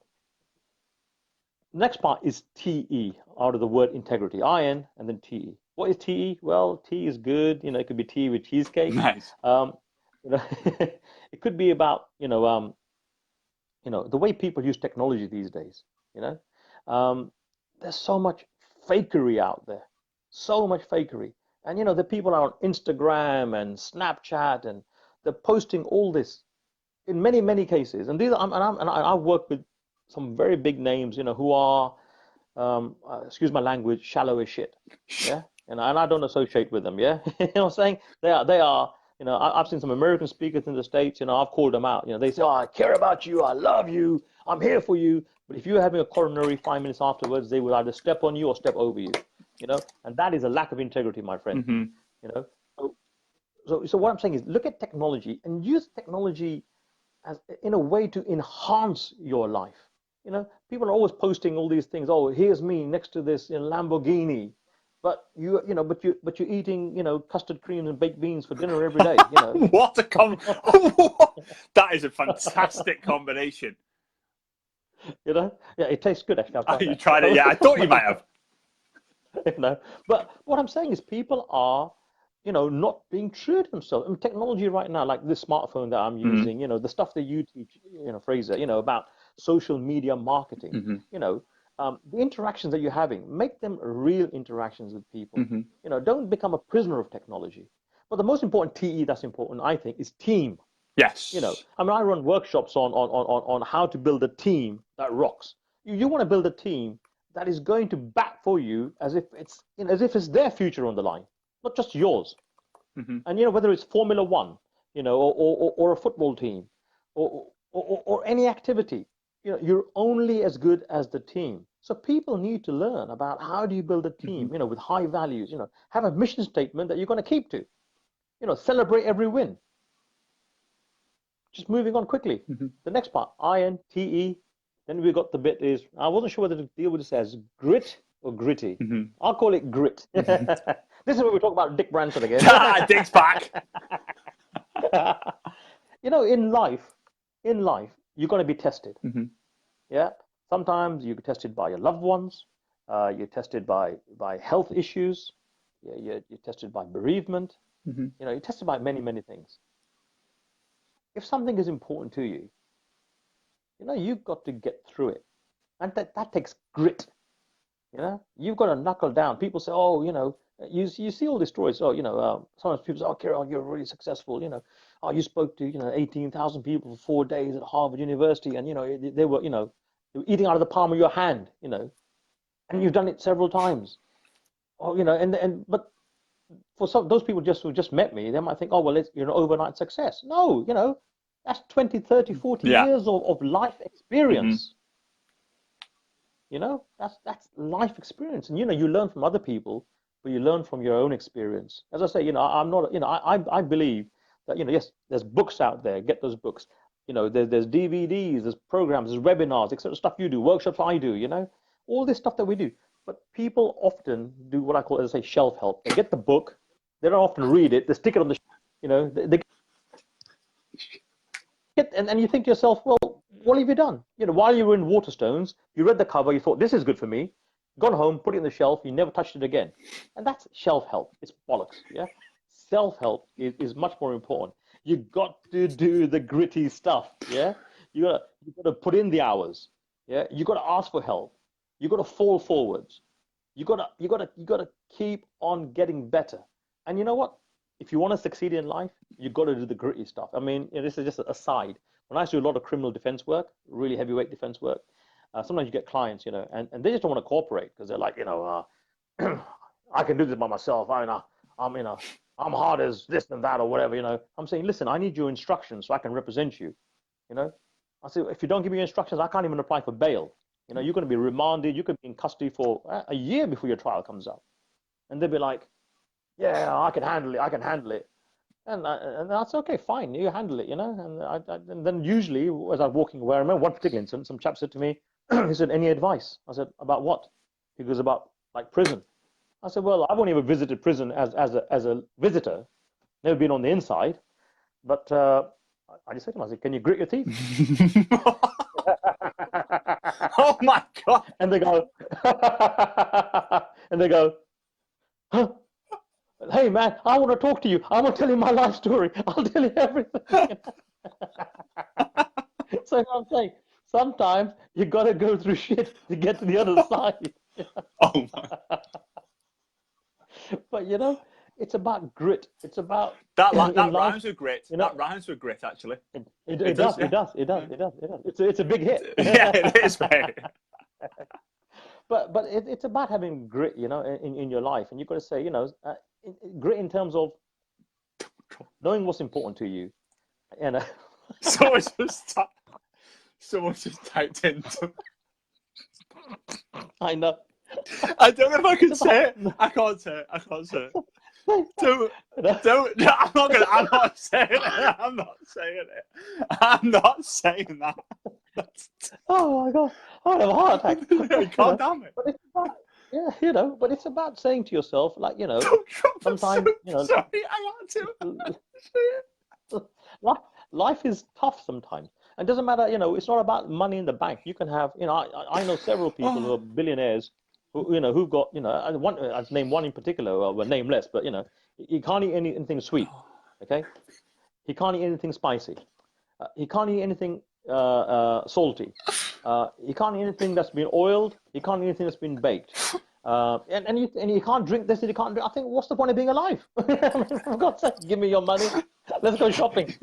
Next part is TE, out of the word integrity. IN and then TE. What is TE? Well, tea is good. It could be tea with cheesecake. Nice. It could be about the way people use technology these days. There's so much fakery out there, so much fakery, and the people are on Instagram and Snapchat, and they're posting all this in many cases. And these I work with some very big names, who are, excuse my language, shallow as shit. Yeah, and I don't associate with them. Yeah, what I'm saying? They are. I've seen some American speakers in the States, I've called them out. They say, oh, I care about you, I love you, I'm here for you. But if you're having a coronary 5 minutes afterwards, they will either step on you or step over you, and that is a lack of integrity, my friend. So what I'm saying is look at technology and use technology as in a way to enhance your life. People are always posting all these things. Oh, here's me next to this Lamborghini. But you're eating, custard creams and baked beans for dinner every day. What a that is a fantastic combination. Yeah, it tastes good actually. You tried it? Yeah, I thought you might have. But what I'm saying is people are, not being true to themselves. I mean, technology right now, like this smartphone that I'm using, the stuff that you teach, Fraser, about social media marketing, the interactions that you're having, make them real interactions with people. Don't become a prisoner of technology. But the most important TE that's important, I think, is team. Yes. You know, I mean, I run workshops on how to build a team that rocks. You want to build a team that is going to bat for you as if it's, you know, as if it's their future on the line, not just yours. Mm-hmm. And you know, whether it's Formula One, you know, or a football team, or any activity, you know, you're only as good as the team. So people need to learn about how do you build a Mm-hmm. team, you know, with high values, you know, have a mission statement that you're going to keep to, you know, celebrate every win. Just moving on quickly. Mm-hmm. The next part, INTE. Then we got the bit is, I wasn't sure whether to deal with this as grit or gritty. Mm-hmm. I'll call it grit. This is where we talk about Dick Branson again. Dick's back. You know, in life, you're going to be tested. Mm-hmm. Yeah. Sometimes you're tested by your loved ones. You're tested by health issues. You're tested by bereavement. Mm-hmm. You know, you're tested by many, many things. If something is important to you, you know, you've got to get through it. And that takes grit. You know, you've got to knuckle down. People say, oh, you know, you see all these stories. Oh, you know, sometimes people say, oh, Kieran, you're really successful. You know, oh, you spoke to, you know, 18,000 people for 4 days at Harvard University, and you know, they were, you know, they were eating out of the palm of your hand. You know, and you've done it several times. Oh, you know, but for some those people who just met me, they might think, oh, well, it's, you know, overnight success. No, you know, that's 20, 30, 40 Yeah. years of life Mm-hmm. experience. You know, that's life experience, and you know, you learn from other people, but you learn from your own experience. As I say, you know, I'm not, you know, I believe that, you know, yes, there's books out there. Get those books. You know, there's DVDs, there's programs, there's webinars, etc. Stuff you do, workshops I do. You know, all this stuff that we do. But people often do what I call, as I say, shelf help. They get the book, they don't often read it. They stick it on the, you know, they get, and you think to yourself, well, what have you done? You know, while you were in Waterstones, you read the cover, you thought, this is good for me. Gone home, put it in the shelf, you never touched it again. And that's shelf help. It's bollocks. Yeah. Self-help is much more important. You got to do the gritty stuff. Yeah. You gotta put in the hours. Yeah. You gotta ask for help. You gotta fall forwards. You gotta keep on getting better. And you know what? If you want to succeed in life, you got to do the gritty stuff. I mean, you know, this is just a side. When I used to do a lot of criminal defense work, really heavyweight defense work, sometimes you get clients, you know, and they just don't want to cooperate because they're like, you know, I can do this by myself. You know, I'm hard as this and that or whatever, you know. I'm saying, listen, I need your instructions so I can represent you, you know. I say, if you don't give me your instructions, I can't even apply for bail. You know, you're going to be remanded. You could be in custody for a year before your trial comes up. And they'll be like, yeah, I can handle it. I can handle it. And that's okay, fine, you handle it, you know. And then usually, as I'm walking away, I remember one particular incident, some chap said to me, he said, any advice? I said, about what? He goes, about like prison. I said, well, I've only ever visited prison as a visitor, never been on the inside. But I just said to him, I said, can you grit your teeth? Oh my God. And they go, and they go, huh? Hey man, I want to talk to you. I want to tell you my life story. I'll tell you everything. So I'm saying, sometimes you got to go through shit to get to the other side. Oh my. But you know, it's about grit. It's about That in life, rhymes with grit. you know, That rhymes with grit, actually. it does, does, it does. It's a big hit. Yeah, it is, mate. But it's about having grit, you know, in your life, and you've got to say, you know, grit in terms of knowing what's important to you, and Someone just typed in. I know. I don't know if I can say it. I can't say it. I can't say it. Don't. I'm not saying it. I'm not saying it. I'm not saying that. Oh my God! I have a heart attack. God damn it. But it's about, yeah, you know. But it's about saying to yourself, like, you know, sometimes, you know, sorry, I had to. life is tough sometimes. And it doesn't matter, you know, it's not about money in the bank. You can have, you know, I know several people who are billionaires who, you know, who've got, you know, I've named one in particular, well, nameless, but, you know, he can't eat anything sweet, okay? He can't eat anything spicy. He can't eat anything salty. He can't eat anything that's been oiled. He can't eat anything that's been baked. And you can't drink this and you can't drink. I think, what's the point of being alive? I mean, for God's sake, give me your money. Let's go shopping.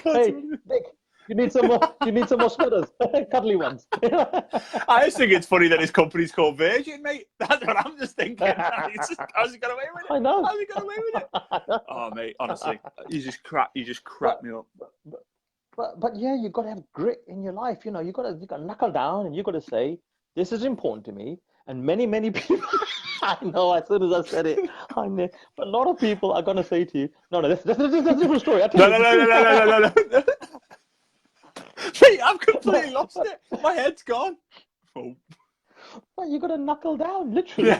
Hey, Nick, you need some more. You need some more sweaters, cuddly ones. I just think it's funny that his company's called Virgin, mate. That's what I'm just thinking. How's he got away with it? I know. How's he got away with it? Oh, mate, honestly, you just crack me up. But yeah, you got to have grit in your life. You got to knuckle down and you got to say, this is important to me. And many people, I know, as soon as I said it, I know, but a lot of people are going to say to you, no, this is a different story. No. Mate, I've completely lost it. My head's gone. Oh. But you got to knuckle down, literally.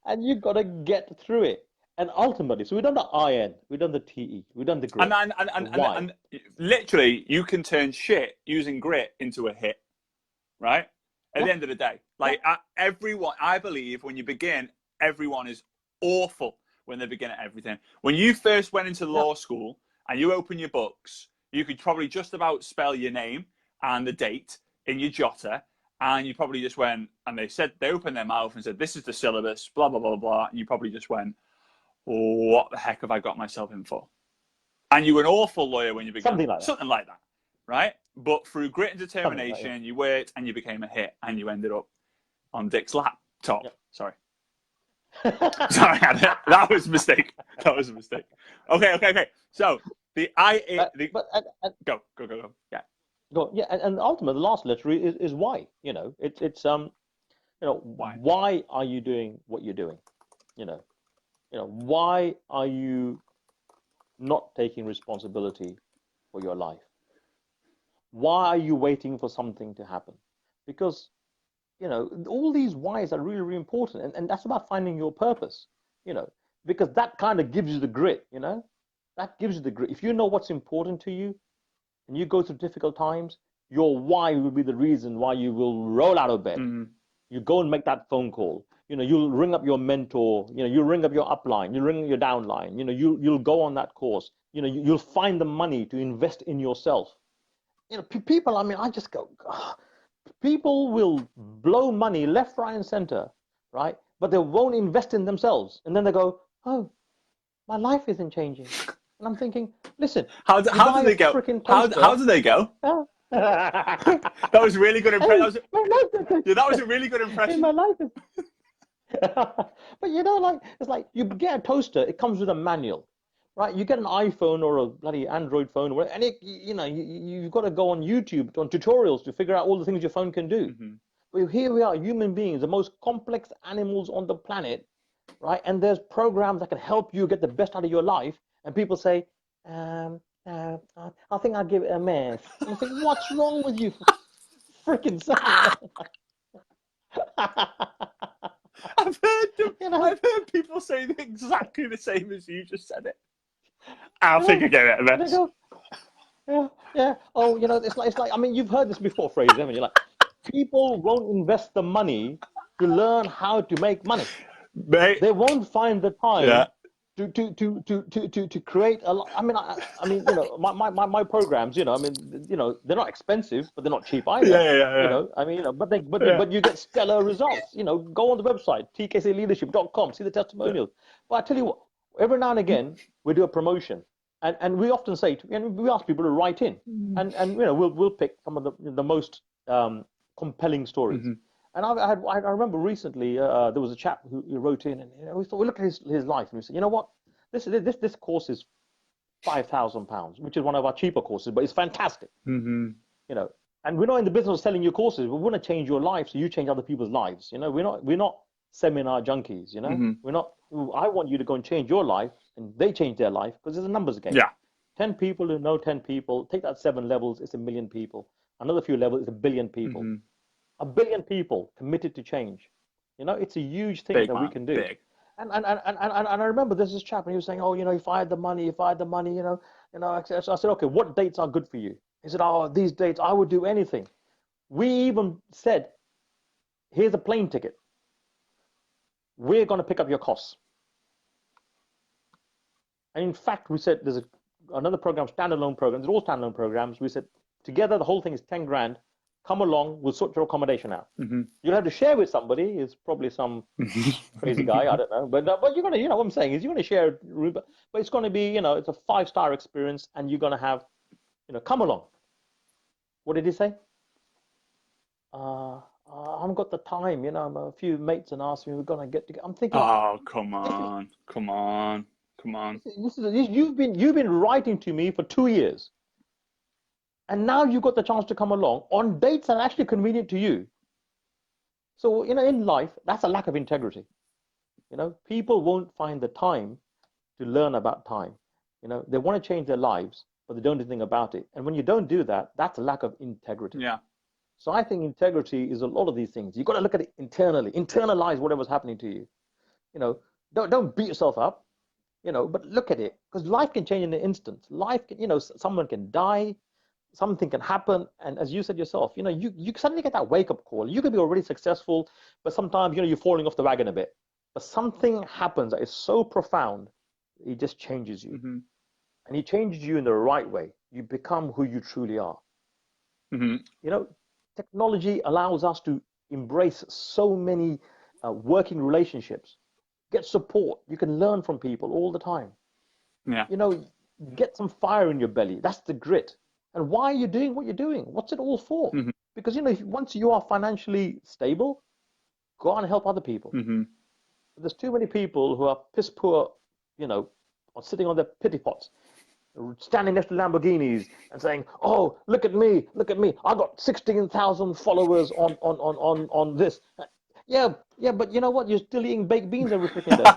And you got to get through it. And ultimately, so we've done the IN, we've done the TE, we've done the grit. And literally, you can turn shit using grit into a hit, right? At the end of the day, like everyone, I believe when you begin, everyone is awful when they begin at everything. When you first went into law school and you open your books, you could probably just about spell your name and the date in your jotter. And you probably just went, and they opened their mouth and said, this is the syllabus, blah, blah, blah, blah. And you probably just went, what the heck have I got myself in for? And you were an awful lawyer when you began. Something like that, right? But through grit and determination, you worked and you became a hit and you ended up on Dick's laptop. Yep. Sorry. Sorry, that was a mistake. That was a mistake. Okay. So go. Yeah. Go. Yeah, and ultimately, the last letter is why. It's why are you doing what you're doing? Why are you not taking responsibility for your life? Why are you waiting for something to happen? Because, all these whys are really, really important. And that's about finding your purpose, because that kind of gives you the grit, that gives you the grit. If you know what's important to you and you go through difficult times, your why will be the reason why you will roll out of bed. Mm-hmm. You go and make that phone call. You'll ring up your mentor. You'll ring up your upline. You'll ring your downline. You'll go on that course. You'll find the money to invest in yourself. People, I just go, people will blow money left, right, and center, right? But they won't invest in themselves. And then they go, oh, my life isn't changing. And I'm thinking, listen, how do they go? How do they go? That was really good impression. That was a really good impression. My life is... But it's like you get a toaster, it comes with a manual. Right, you get an iPhone or a bloody Android phone, and you've got to go on YouTube, on tutorials to figure out all the things your phone can do. Mm-hmm. But here we are, human beings, the most complex animals on the planet, right? And there's programs that can help you get the best out of your life. And people say, I think I'll give it a miss. And I think, what's wrong with you? Freaking I've heard people say exactly the same as you just said it. I think I get it a mess. Yeah. Oh, it's like. I mean, you've heard this before, Fraser, haven't you? Like, people won't invest the money to learn how to make money. Mate. They won't find the time to create a lot. I mean, my programs, they're not expensive, but they're not cheap either. Yeah. But you get stellar results. Go on the website tkcleadership.com, see the testimonials. But I tell you what, every now and again we do a promotion, and we often say, and we ask people to write in, and we'll pick some of the most compelling stories. Mm-hmm. And I remember recently there was a chap who wrote in, and we looked at his life, and we said, you know what, this course is £5,000, which is one of our cheaper courses, but it's fantastic. Mm-hmm. And we're not in the business of selling you courses. We want to change your life so you change other people's lives. We're not seminar junkies. Mm-hmm. We're not. I want you to go and change your life, and they change their life, because it's a numbers game. Yeah. 10 people who know 10 people. Take that 7 levels. It's 1 million people. Another few levels. It's 1 billion people. Mm-hmm. 1 billion people committed to change. It's a huge thing we can do. Big. And I remember there's this chap, and he was saying, oh, if I had the money, So I said, okay, what dates are good for you? He said, oh, these dates, I would do anything. We even said, here's a plane ticket. We're going to pick up your costs. And in fact, we said there's another program, standalone programs. They're all standalone programs. We said together the whole thing is 10 grand. come along, we'll sort your accommodation out. Mm-hmm. You'll have to share with somebody. It's probably some crazy guy, I don't know. But you're gonna, you know, what I'm saying is you're gonna share a room, but it's gonna be, you know, it's a 5-star experience, and you're gonna have, you know, come along. What did he say? I haven't got the time, you know. A few mates and asked me we're gonna get together. I'm thinking, Oh, come on, come on, come on. you've been writing to me for 2 years, and now you've got the chance to come along on dates that are actually convenient to you. So, you know, in life, that's a lack of integrity. You know, people won't find the time to learn about time. You know, they want to change their lives, but they don't do anything about it. And when you don't do that, that's a lack of integrity. Yeah. So I think integrity is a lot of these things. You've got to look at it internally, internalize whatever's happening to you. You know, don't beat yourself up, you know, but look at it, because life can change in an instant. Life can, you know, someone can die, something can happen. And as you said yourself, you know, you suddenly get that wake-up call. You could be already successful, but sometimes, you know, you're falling off the wagon a bit. But something happens that is so profound, it just changes you. Mm-hmm. And it changes you in the right way. You become who you truly are. Mm-hmm. You know, technology allows us to embrace so many working relationships, get support. You can learn from people all the time. Yeah. You know, get some fire in your belly. That's the grit. And why are you doing what you're doing? What's it all for? Mm-hmm. Because, you know, once you are financially stable, go on and help other people. Mm-hmm. There's too many people who are piss poor, you know, or sitting on their pity pots, standing next to Lamborghinis and saying, "Oh, look at me, look at me! I got 16,000 followers on this." Yeah, but you know what? You're still eating baked beans every freaking day,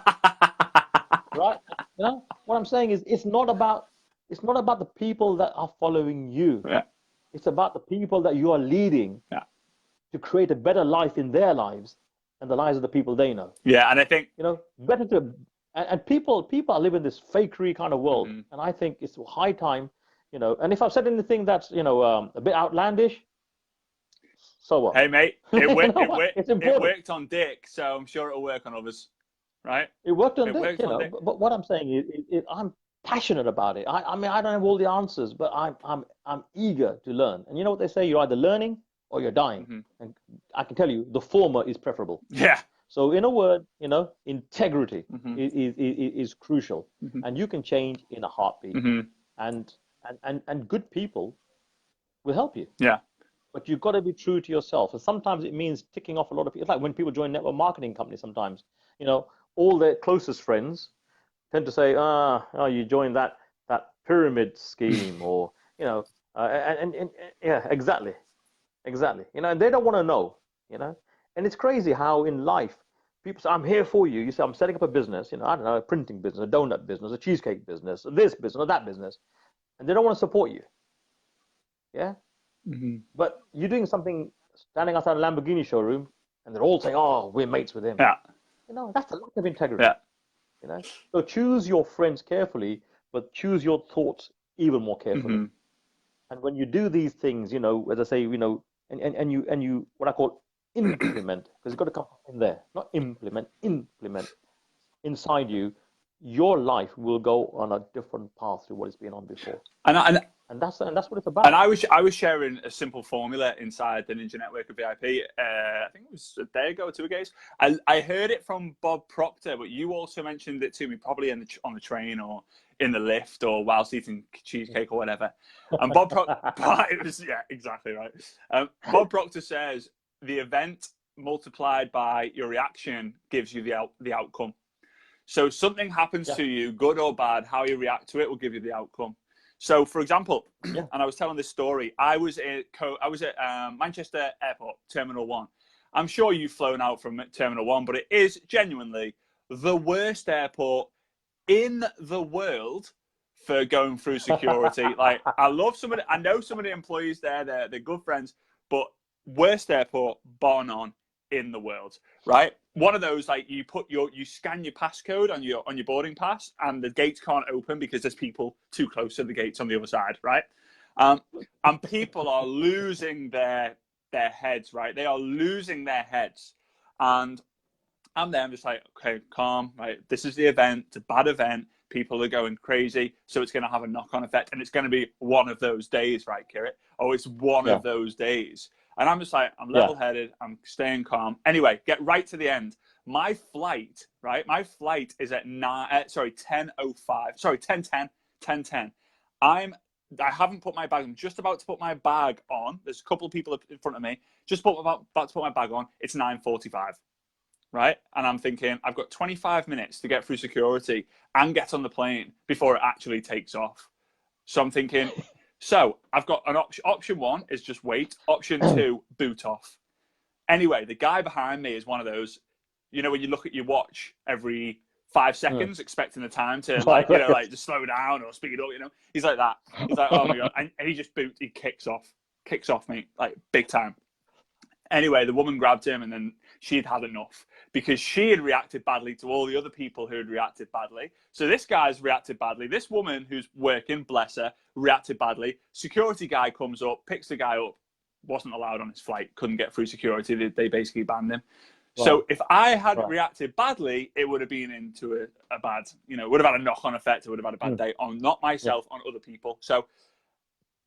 right? You know what I'm saying is, it's not about the people that are following you. Yeah. It's about the people that you are leading to create a better life in their lives and the lives of the people they know. Yeah, and I think, you know, better to, and people are living this fakery kind of world, mm-hmm. and I think it's high time, you know. And if I've said anything that's, you know, a bit outlandish, so what? Hey mate, It's important. It worked on Dick, so I'm sure it'll work on others, right? It worked on It Dick, worked you on know. Dick. But what I'm saying is, I'm passionate about it. I mean, I don't have all the answers, but I'm eager to learn. And you know what they say? You're either learning or you're dying. Mm-hmm. And I can tell you, the former is preferable. Yeah. So in a word, you know, integrity mm-hmm. is crucial, mm-hmm. and you can change in a heartbeat. Mm-hmm. And good people will help you. Yeah. But you've got to be true to yourself. And sometimes it means ticking off a lot of people. It's like when people join network marketing companies sometimes, you know, all their closest friends tend to say, oh, you joined that pyramid scheme, or, you know, and yeah, exactly. You know, and they don't want to know, you know. And it's crazy how in life, people say, I'm here for you. You say, I'm setting up a business, you know, I don't know, a printing business, a donut business, a cheesecake business, this business, or that business. And they don't want to support you. Yeah? Mm-hmm. But you're doing something, standing outside a Lamborghini showroom, and they're all saying, oh, we're mates with him. Yeah. You know, that's a lack of integrity. Yeah. You know? So choose your friends carefully, but choose your thoughts even more carefully. Mm-hmm. And when you do these things, you know, as I say, you know, and you what I call implement, because it's got to come in there, not implement inside you, your life will go on a different path to what it's been on before. And that's what it's about. And I was sharing a simple formula inside the Ninja Network of VIP. I think it was a day ago or 2 days. I heard it from Bob Proctor, but you also mentioned it to me probably on the train or in the lift or whilst eating cheesecake or whatever. And Bob Proctor, it was, yeah, exactly right. Bob Proctor says the event multiplied by your reaction gives you the outcome. So something happens to you, good or bad, how you react to it will give you the outcome. So, for example, and I was telling this story, I was at Manchester Airport, Terminal 1. I'm sure you've flown out from Terminal 1, but it is genuinely the worst airport in the world for going through security. Like, I know some of the employees there, they're good friends, but worst airport, bar none, in the world, right? One of those, like, you scan your passcode on your boarding pass, and the gates can't open because there's people too close to the gates on the other side, right? And people are losing their heads, right? They are losing their heads, and I'm there. I'm just like, okay, calm, right? This is the event. It's a bad event. People are going crazy, so it's going to have a knock-on effect, and it's going to be one of those days, right, Kirit? Oh, it's one of those days. And I'm just like, I'm level-headed. I'm staying calm. Anyway, get right to the end. My flight, right? My flight is at 10:05. Sorry, 10:10. 10:10. I haven't put my bag. I'm just about to put my bag on. There's a couple of people in front of me. About to put my bag on. It's 9:45, right? And I'm thinking, I've got 25 minutes to get through security and get on the plane before it actually takes off. So I'm thinking, so I've got an option. Option one is just wait. Option two, boot off. Anyway, the guy behind me is one of those, you know, when you look at your watch every 5 seconds, expecting the time to to slow down or speed up, you know. He's like that. He's like, oh my God. And he just he kicks off me, like big time. Anyway, the woman grabbed him and then she'd had enough because she had reacted badly to all the other people who had reacted badly. So this guy's reacted badly. This woman who's working, bless her, reacted badly. Security guy comes up, picks the guy up, wasn't allowed on his flight, couldn't get through security. They basically banned him. Right. So if I had reacted badly, it would have been into a bad, you know, it would have had a knock-on effect. It would have had a bad day on not myself, on other people. So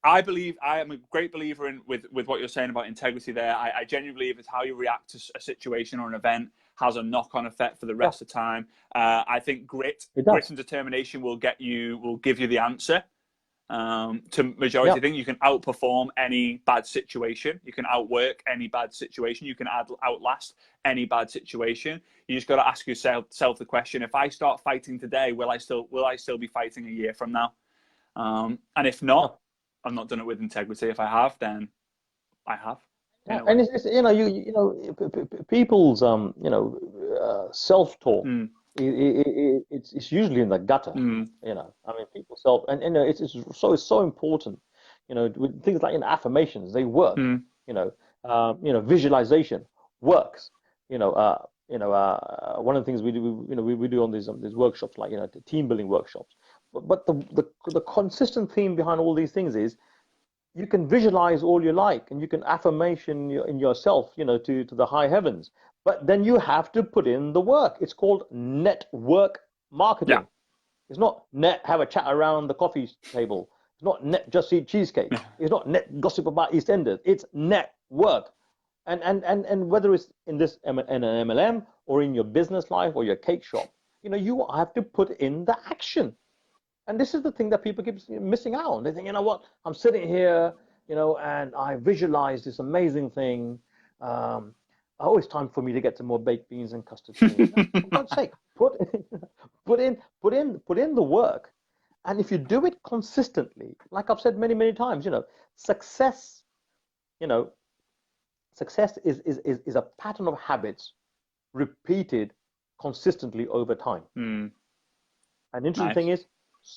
I am a great believer in with what you're saying about integrity there. I genuinely believe it's how you react to a situation or an event has a knock-on effect for the rest of the time. I think grit and determination will give you the answer to majority of things. You can outperform any bad situation. You can outwork any bad situation. You can outlast any bad situation. You just got to ask yourself the question: if I start fighting today, will I still be fighting a year from now? And if not, I've not done it with integrity. If I have, then I have. Yeah, and it's people's self-talk. It's usually in the gutter. You know, I mean, people and it's so important. You know, with things like affirmations, they work. Visualization works. One of the things we do on these workshops, like team building workshops. But the consistent theme behind all these things is you can visualize all you like, and you can affirmation in yourself, to the high heavens. But then you have to put in the work. It's called network marketing. Yeah. It's not have a chat around the coffee table. It's not just eat cheesecake. It's not gossip about EastEnders. It's network. And whether it's in an MLM or in your business life or your cake shop, you have to put in the action. And this is the thing that people keep missing out on. They think, I'm sitting here, and I visualize this amazing thing. It's time for me to get some more baked beans and custard cream. For God's sake, put in the work. And if you do it consistently, like I've said many, many times, success is a pattern of habits repeated consistently over time. And the interesting thing is,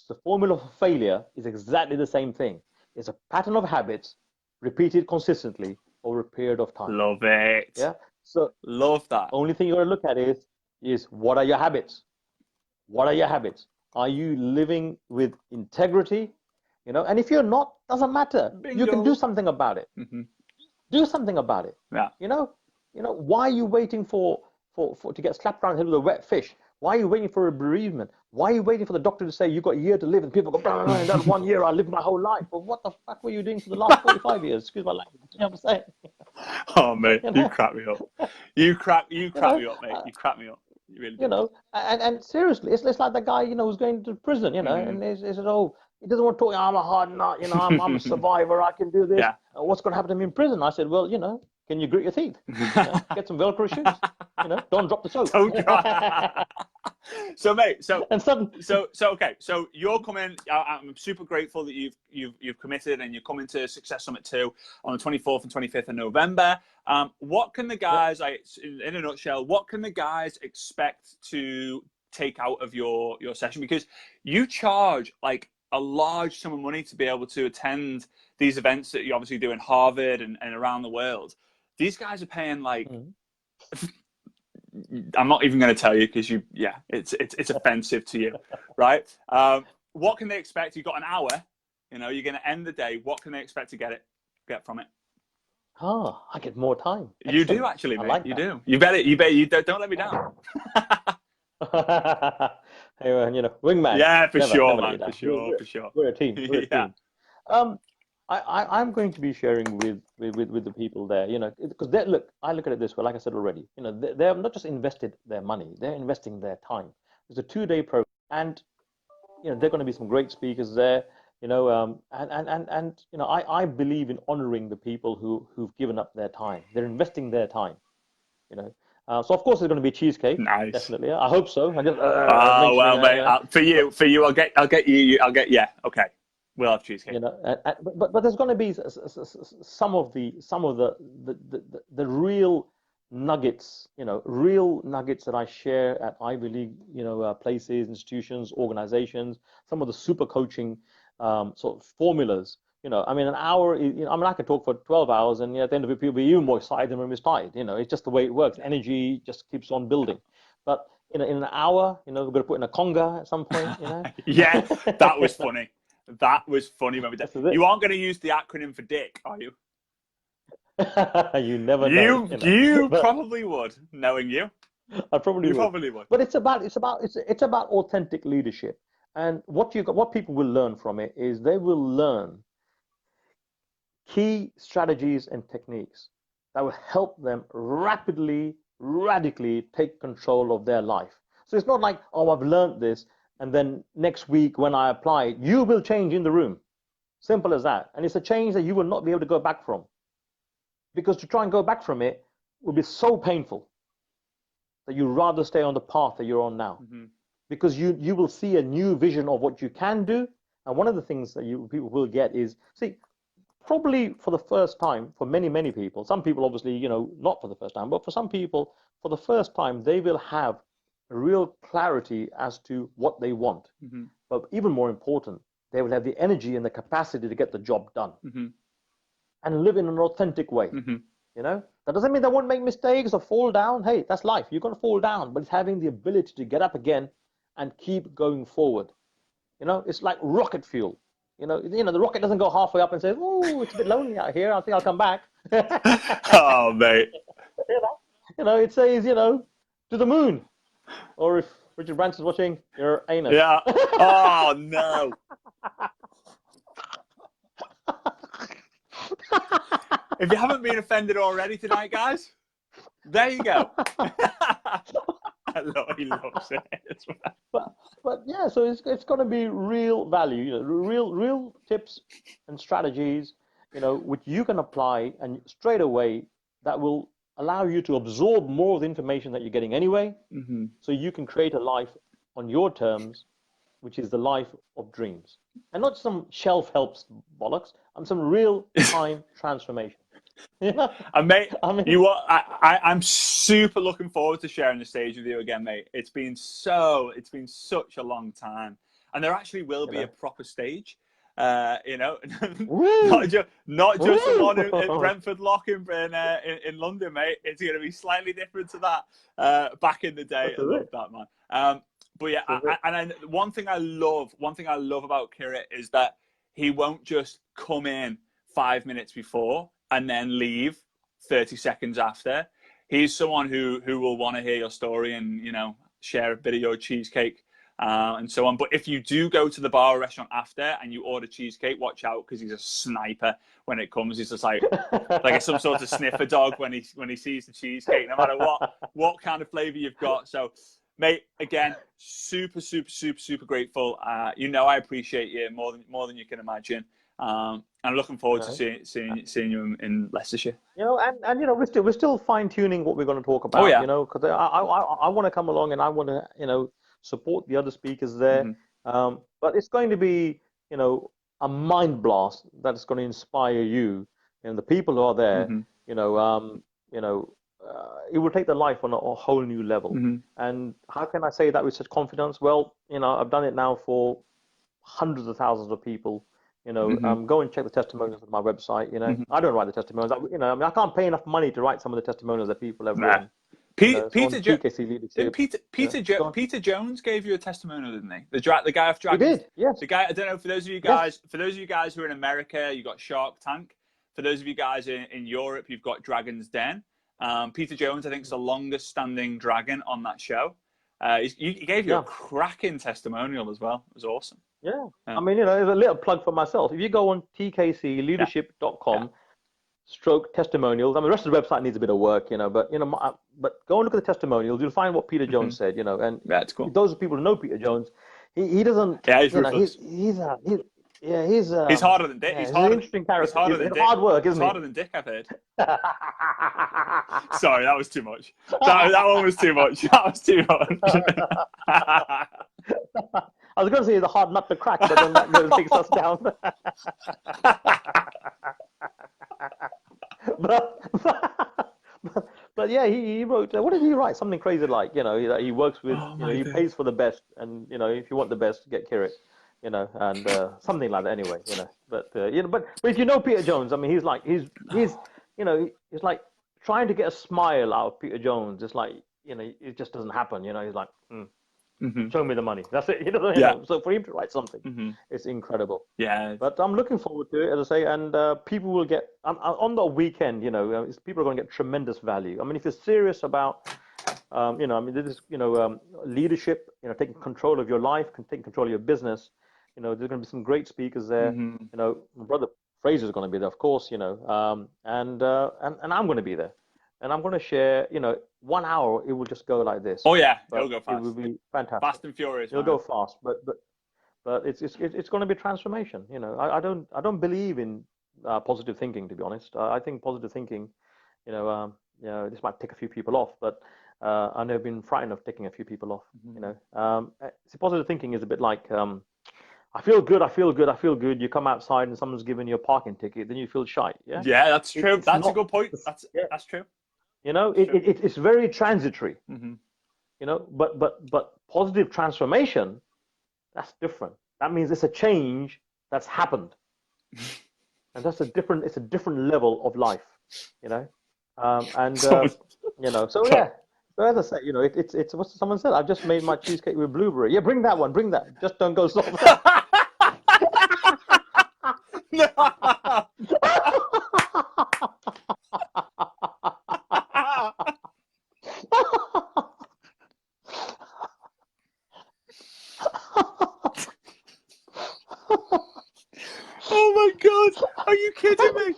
the formula for failure is exactly the same thing. It's a pattern of habits repeated consistently over a period of time. Love it. Yeah. So love that. Only thing you got to look at is what are your habits? What are your habits? Are you living with integrity? And if you're not, doesn't matter. Bingo. You can do something about it. Do something about it. Yeah. Why are you waiting for to get slapped around the head with a wet fish? Why are you waiting for a bereavement? Why are you waiting for the doctor to say you've got a year to live? And people go, in that 1 year I lived my whole life. But what the fuck were you doing for the last 45 years? Excuse my language. You know what I'm saying? Oh, mate, you crack me up. You crack me up, mate. You crack me up. You really do. And seriously, it's like the guy, who's going to prison, and he says, he doesn't want to talk, I'm a hard nut, I'm a survivor, I can do this. Yeah. What's going to happen to me in prison? I said, well, can you grit your teeth? Get some Velcro shoes. Don't drop the soap. Don't drop. So, mate, okay. So you're coming. I'm super grateful that you've committed and you're coming to Success Summit 2 on the 24th and 25th of November. What can the guys, in a nutshell, what can the guys expect to take out of your session? Because you charge like a large sum of money to be able to attend these events that you obviously do in Harvard and around the world. These guys are paying like, I'm not even going to tell you because it's offensive to you, right? What can they expect? You've got an hour, you're going to end the day. What can they expect to get from it? Oh, I get more time. Excellent. You do actually, mate. Like you do. You bet it. You don't let me down. Hey, wingman. Yeah, for never sure, never man. For sure. We're a team. We're a team. I'm going to be sharing with the people there, you know, because look, I look at it this way, like I said already, you know, they're not just invested their money, they're investing their time. It's a 2 day program, and you know, there are going to be some great speakers there, you know, and you know, I believe in honoring the people who've given up their time. They're investing their time, you know. So of course there's going to be cheesecake, Nice. definitely. I hope so. I just Oh mentioning well, that, mate. you know. For you, I'll get you. I'll get yeah. Okay, we'll have cheesecake. You know, but there's going to be some of the real nuggets, you know, real nuggets that I share at Ivy League, you know, places, institutions, organizations, some of the super coaching sort of formulas. You know, I mean, an hour, you know, I mean, I could talk for 12 hours, and at the end of it, people will be even more excited than when we started. You know, it's just the way it works. Energy just keeps on building. But in an hour, you know, we're going to put in a conga at some point, you know. Yeah, that was funny. That was funny when we did. This is it. You aren't going to use the acronym for Dick, are you? You never know, You you know. you But probably would, knowing you. I probably You would. probably would. But it's about authentic leadership. And what people will learn from it is they will learn key strategies and techniques that will help them rapidly, radically take control of their life. So it's not like, oh, I've learned this, and then next week when I apply it, you will change in the room. Simple as that. And it's a change that you will not be able to go back from. Because to try and go back from it would be so painful that you'd rather stay on the path that you're on now. Mm-hmm. Because you will see a new vision of what you can do. And one of the things that people will get is, see, probably for the first time, for many, many people, some people obviously, you know, not for the first time, but for some people, for the first time, they will have a real clarity as to what they want. Mm-hmm. But even more important, they will have the energy and the capacity to get the job done. Mm-hmm. And live in an authentic way. Mm-hmm. You know, that doesn't mean they won't make mistakes or fall down. Hey, that's life. You're going to fall down, but it's having the ability to get up again and keep going forward. You know, it's like rocket fuel. You know, the rocket doesn't go halfway up and say, "Oh, it's a bit lonely out here. I think I'll come back." Oh, mate. You know, it says, you know, to the moon. Or if Richard Branson's watching, your anus. Yeah. Oh no. If you haven't been offended already tonight, guys, there you go. He loves it. But yeah, so it's going to be real value, you know, real tips and strategies, you know, which you can apply and straight away that will allow you to absorb more of the information that you're getting anyway, Mm-hmm. so you can create a life on your terms, which is the life of dreams, and not some shelf helps bollocks. I'm some real time transformation. You know? And mate, I mean, I'm super looking forward to sharing the stage with you again, mate. It's been such a long time, and there actually will be a proper stage. You know, not just the one at Brentford Lock in London, mate. It's going to be slightly different to that. Back in the day, I love that, man. But yeah, one thing I love about Kirit is that he won't just come in 5 minutes before and then leave 30 seconds after. He's someone who will want to hear your story and, you know, share a bit of your cheesecake and so on. But if you do go to the bar or restaurant after and you order cheesecake, watch out, because he's a sniper when it comes. He's just like some sort of sniffer dog when he sees the cheesecake, no matter what kind of flavor you've got. So, mate, again, super grateful. You know, I appreciate you more than you can imagine. I'm looking forward to seeing you in Leicestershire. You know, and you know, we're still fine tuning what we're going to talk about. Oh, yeah. You know, because I want to come along and I want to, you know, support the other speakers there. Mm-hmm. But it's going to be, you know, a mind blast that's going to inspire you and the people who are there. Mm-hmm. You know, it will take their life on a whole new level. Mm-hmm. And how can I say that with such confidence? Well, you know, I've done it now for hundreds of thousands of people. You know, Mm-hmm. go and check the testimonials on my website. You know, Mm-hmm. I don't write the testimonials. You know, I mean, I can't pay enough money to write some of the testimonials that people have written. Peter Jones gave you a testimonial, didn't he? The guy off Dragons. He did, yes. The guy. I don't know. For those of you guys who are in America, you got Shark Tank. For those of you guys in Europe, you've got Dragon's Den. Peter Jones, I think, is the longest-standing dragon on that show. He gave you a cracking testimonial as well. It was awesome. Yeah. I Yeah. mean, there's a little plug for myself. If you go on Yeah. Yeah. tkcleadership.com stroke testimonials, I mean, the rest of the website needs a bit of work, but but go and look at the testimonials. You'll find what Peter Hmm. Jones said, and Yeah, it's cool. those people who know Peter Jones, he doesn't, Yeah, he's ruthless. he's He's harder than Dick. he's an interesting He's character. harder He's than Dick. hard work, He's isn't he? harder than Dick, I've heard. Sorry, that was too much. That one was too much. That was too much. I was going to say he's a hard nut to crack, but then that really takes us down. but, but yeah, he wrote. What did he write? Something crazy like, that he works with, Oh my he God. pays for the best, and if you want the best, get Kirit, and something like that. Anyway, but if you know Peter Jones, I mean, he's like trying to get a smile out of Peter Jones. It's like, it just doesn't happen. He's like, Hmm. show me the money. That's it. Yeah. So for him to write something, Hmm. it's incredible. Yeah. But I'm looking forward to it, as I say, and people will get on the weekend. People are going to get tremendous value. I mean, if you're serious about, I mean, this is, leadership, taking control of your life, taking control of your business. There's going to be some great speakers there. Hmm. My brother Fraser's going to be there, of course. And I'm going to be there, and I'm going to share. 1 hour, it will just go like this. Oh yeah, But it'll go it fast. will be fantastic. Fast and furious. It'll Man. go fast, but it's going to be transformation. I don't believe in positive thinking, to be honest. I think positive thinking, this might tick a few people off, but I know I've been frightened of ticking a few people off. Positive thinking is a bit like, I feel good, I feel good, I feel good. You come outside and someone's given you a parking ticket, then you feel shy. Yeah, Yeah, that's true. That's a good point. Yeah. That's true. It's very transitory. Hmm. But positive transformation, that's different. That means it's a change that's happened, and it's a different level of life, and Someone- so yeah. So as I say, it's what someone said. I've just made my cheesecake with blueberry. Yeah, bring that one. Bring that. Just don't go soft. No. Oh my God! Are you kidding me?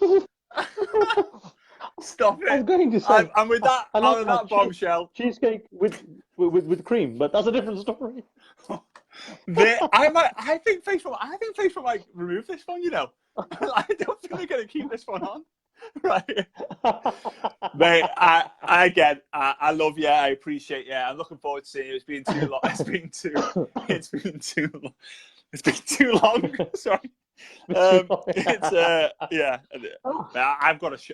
Stop I was it! going to say, And with that, I like on my that bombshell, cheesecake with cream, but that's a different story. I think Facebook might remove this one. I don't think they're going to keep this one on. Right, mate. I love you. I appreciate you. I'm looking forward to seeing you. It's been too long. It's been too long. It's been too long. Sorry. Yeah. I've got to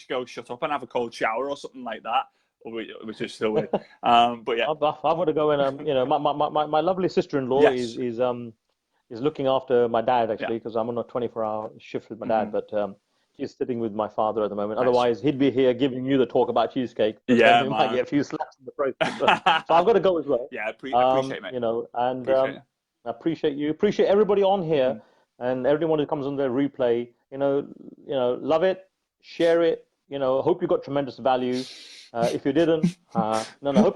go shut up and have a cold shower or something like that, which is still weird. But yeah, I've got to go and my lovely sister-in-law Yes. is looking after my dad, actually, because I'm on a 24-hour shift with my dad, but she's sitting with my father at the moment. Nice. Otherwise, he'd be here giving you the talk about cheesecake. But Yeah, then we might man. get a few slaps in the process. So I've got to go as well. Yeah, I appreciate it, mate. And Appreciate it. I appreciate you. Appreciate everybody on here and everyone who comes on the replay. Love it, share it. Hope you got tremendous value. If you didn't, hope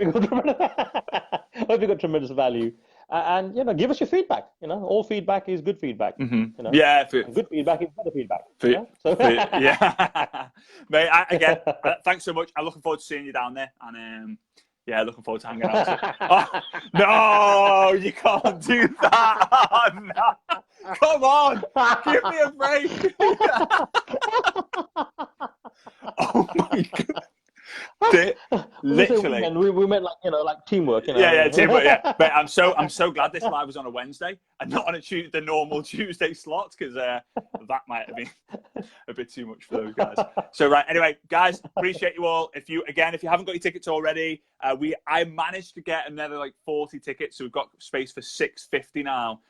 you got tremendous value. And give us your feedback. All feedback is good feedback. Yeah, and good feedback is better feedback. Yeah, mate. Again, thanks so much. I'm looking forward to seeing you down there, and yeah, looking forward to hanging out. Oh, no, you can't do that. Oh, no. Come on, give me a break. Oh my God. Literally, we meant like teamwork. Yeah, teamwork. Yeah, but I'm so glad this live was on a Wednesday and not on the normal Tuesday slot, because that might have been a bit too much for those guys. So right, anyway, guys, appreciate you all. If you haven't got your tickets already, I managed to get another 40 tickets, so we've got space for 650 now,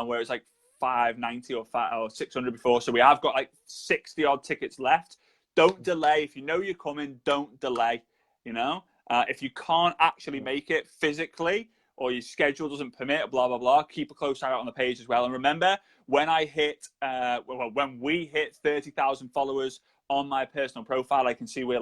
where it's 590 or 600 before. So we have got 60 odd tickets left. Don't delay. If you know you're coming, don't delay. If you can't actually make it physically or your schedule doesn't permit, blah, blah, blah, keep a close eye out on the page as well. And remember, when we hit 30,000 followers on my personal profile, I can see we're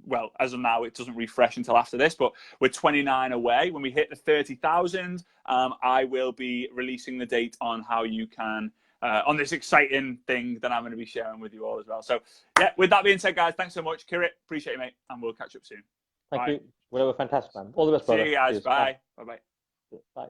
well, as of now, it doesn't refresh until after this, but we're 29 away. When we hit the 30,000, I will be releasing the date on how you can, on this exciting thing that I'm going to be sharing with you all as well. So, yeah, with that being said, guys, thanks so much. Kirit, appreciate you, mate, and we'll catch up soon. Thank you. Whatever, fantastic, man. All the best, brother. See you guys. Cheers. Bye. Bye-bye. Bye.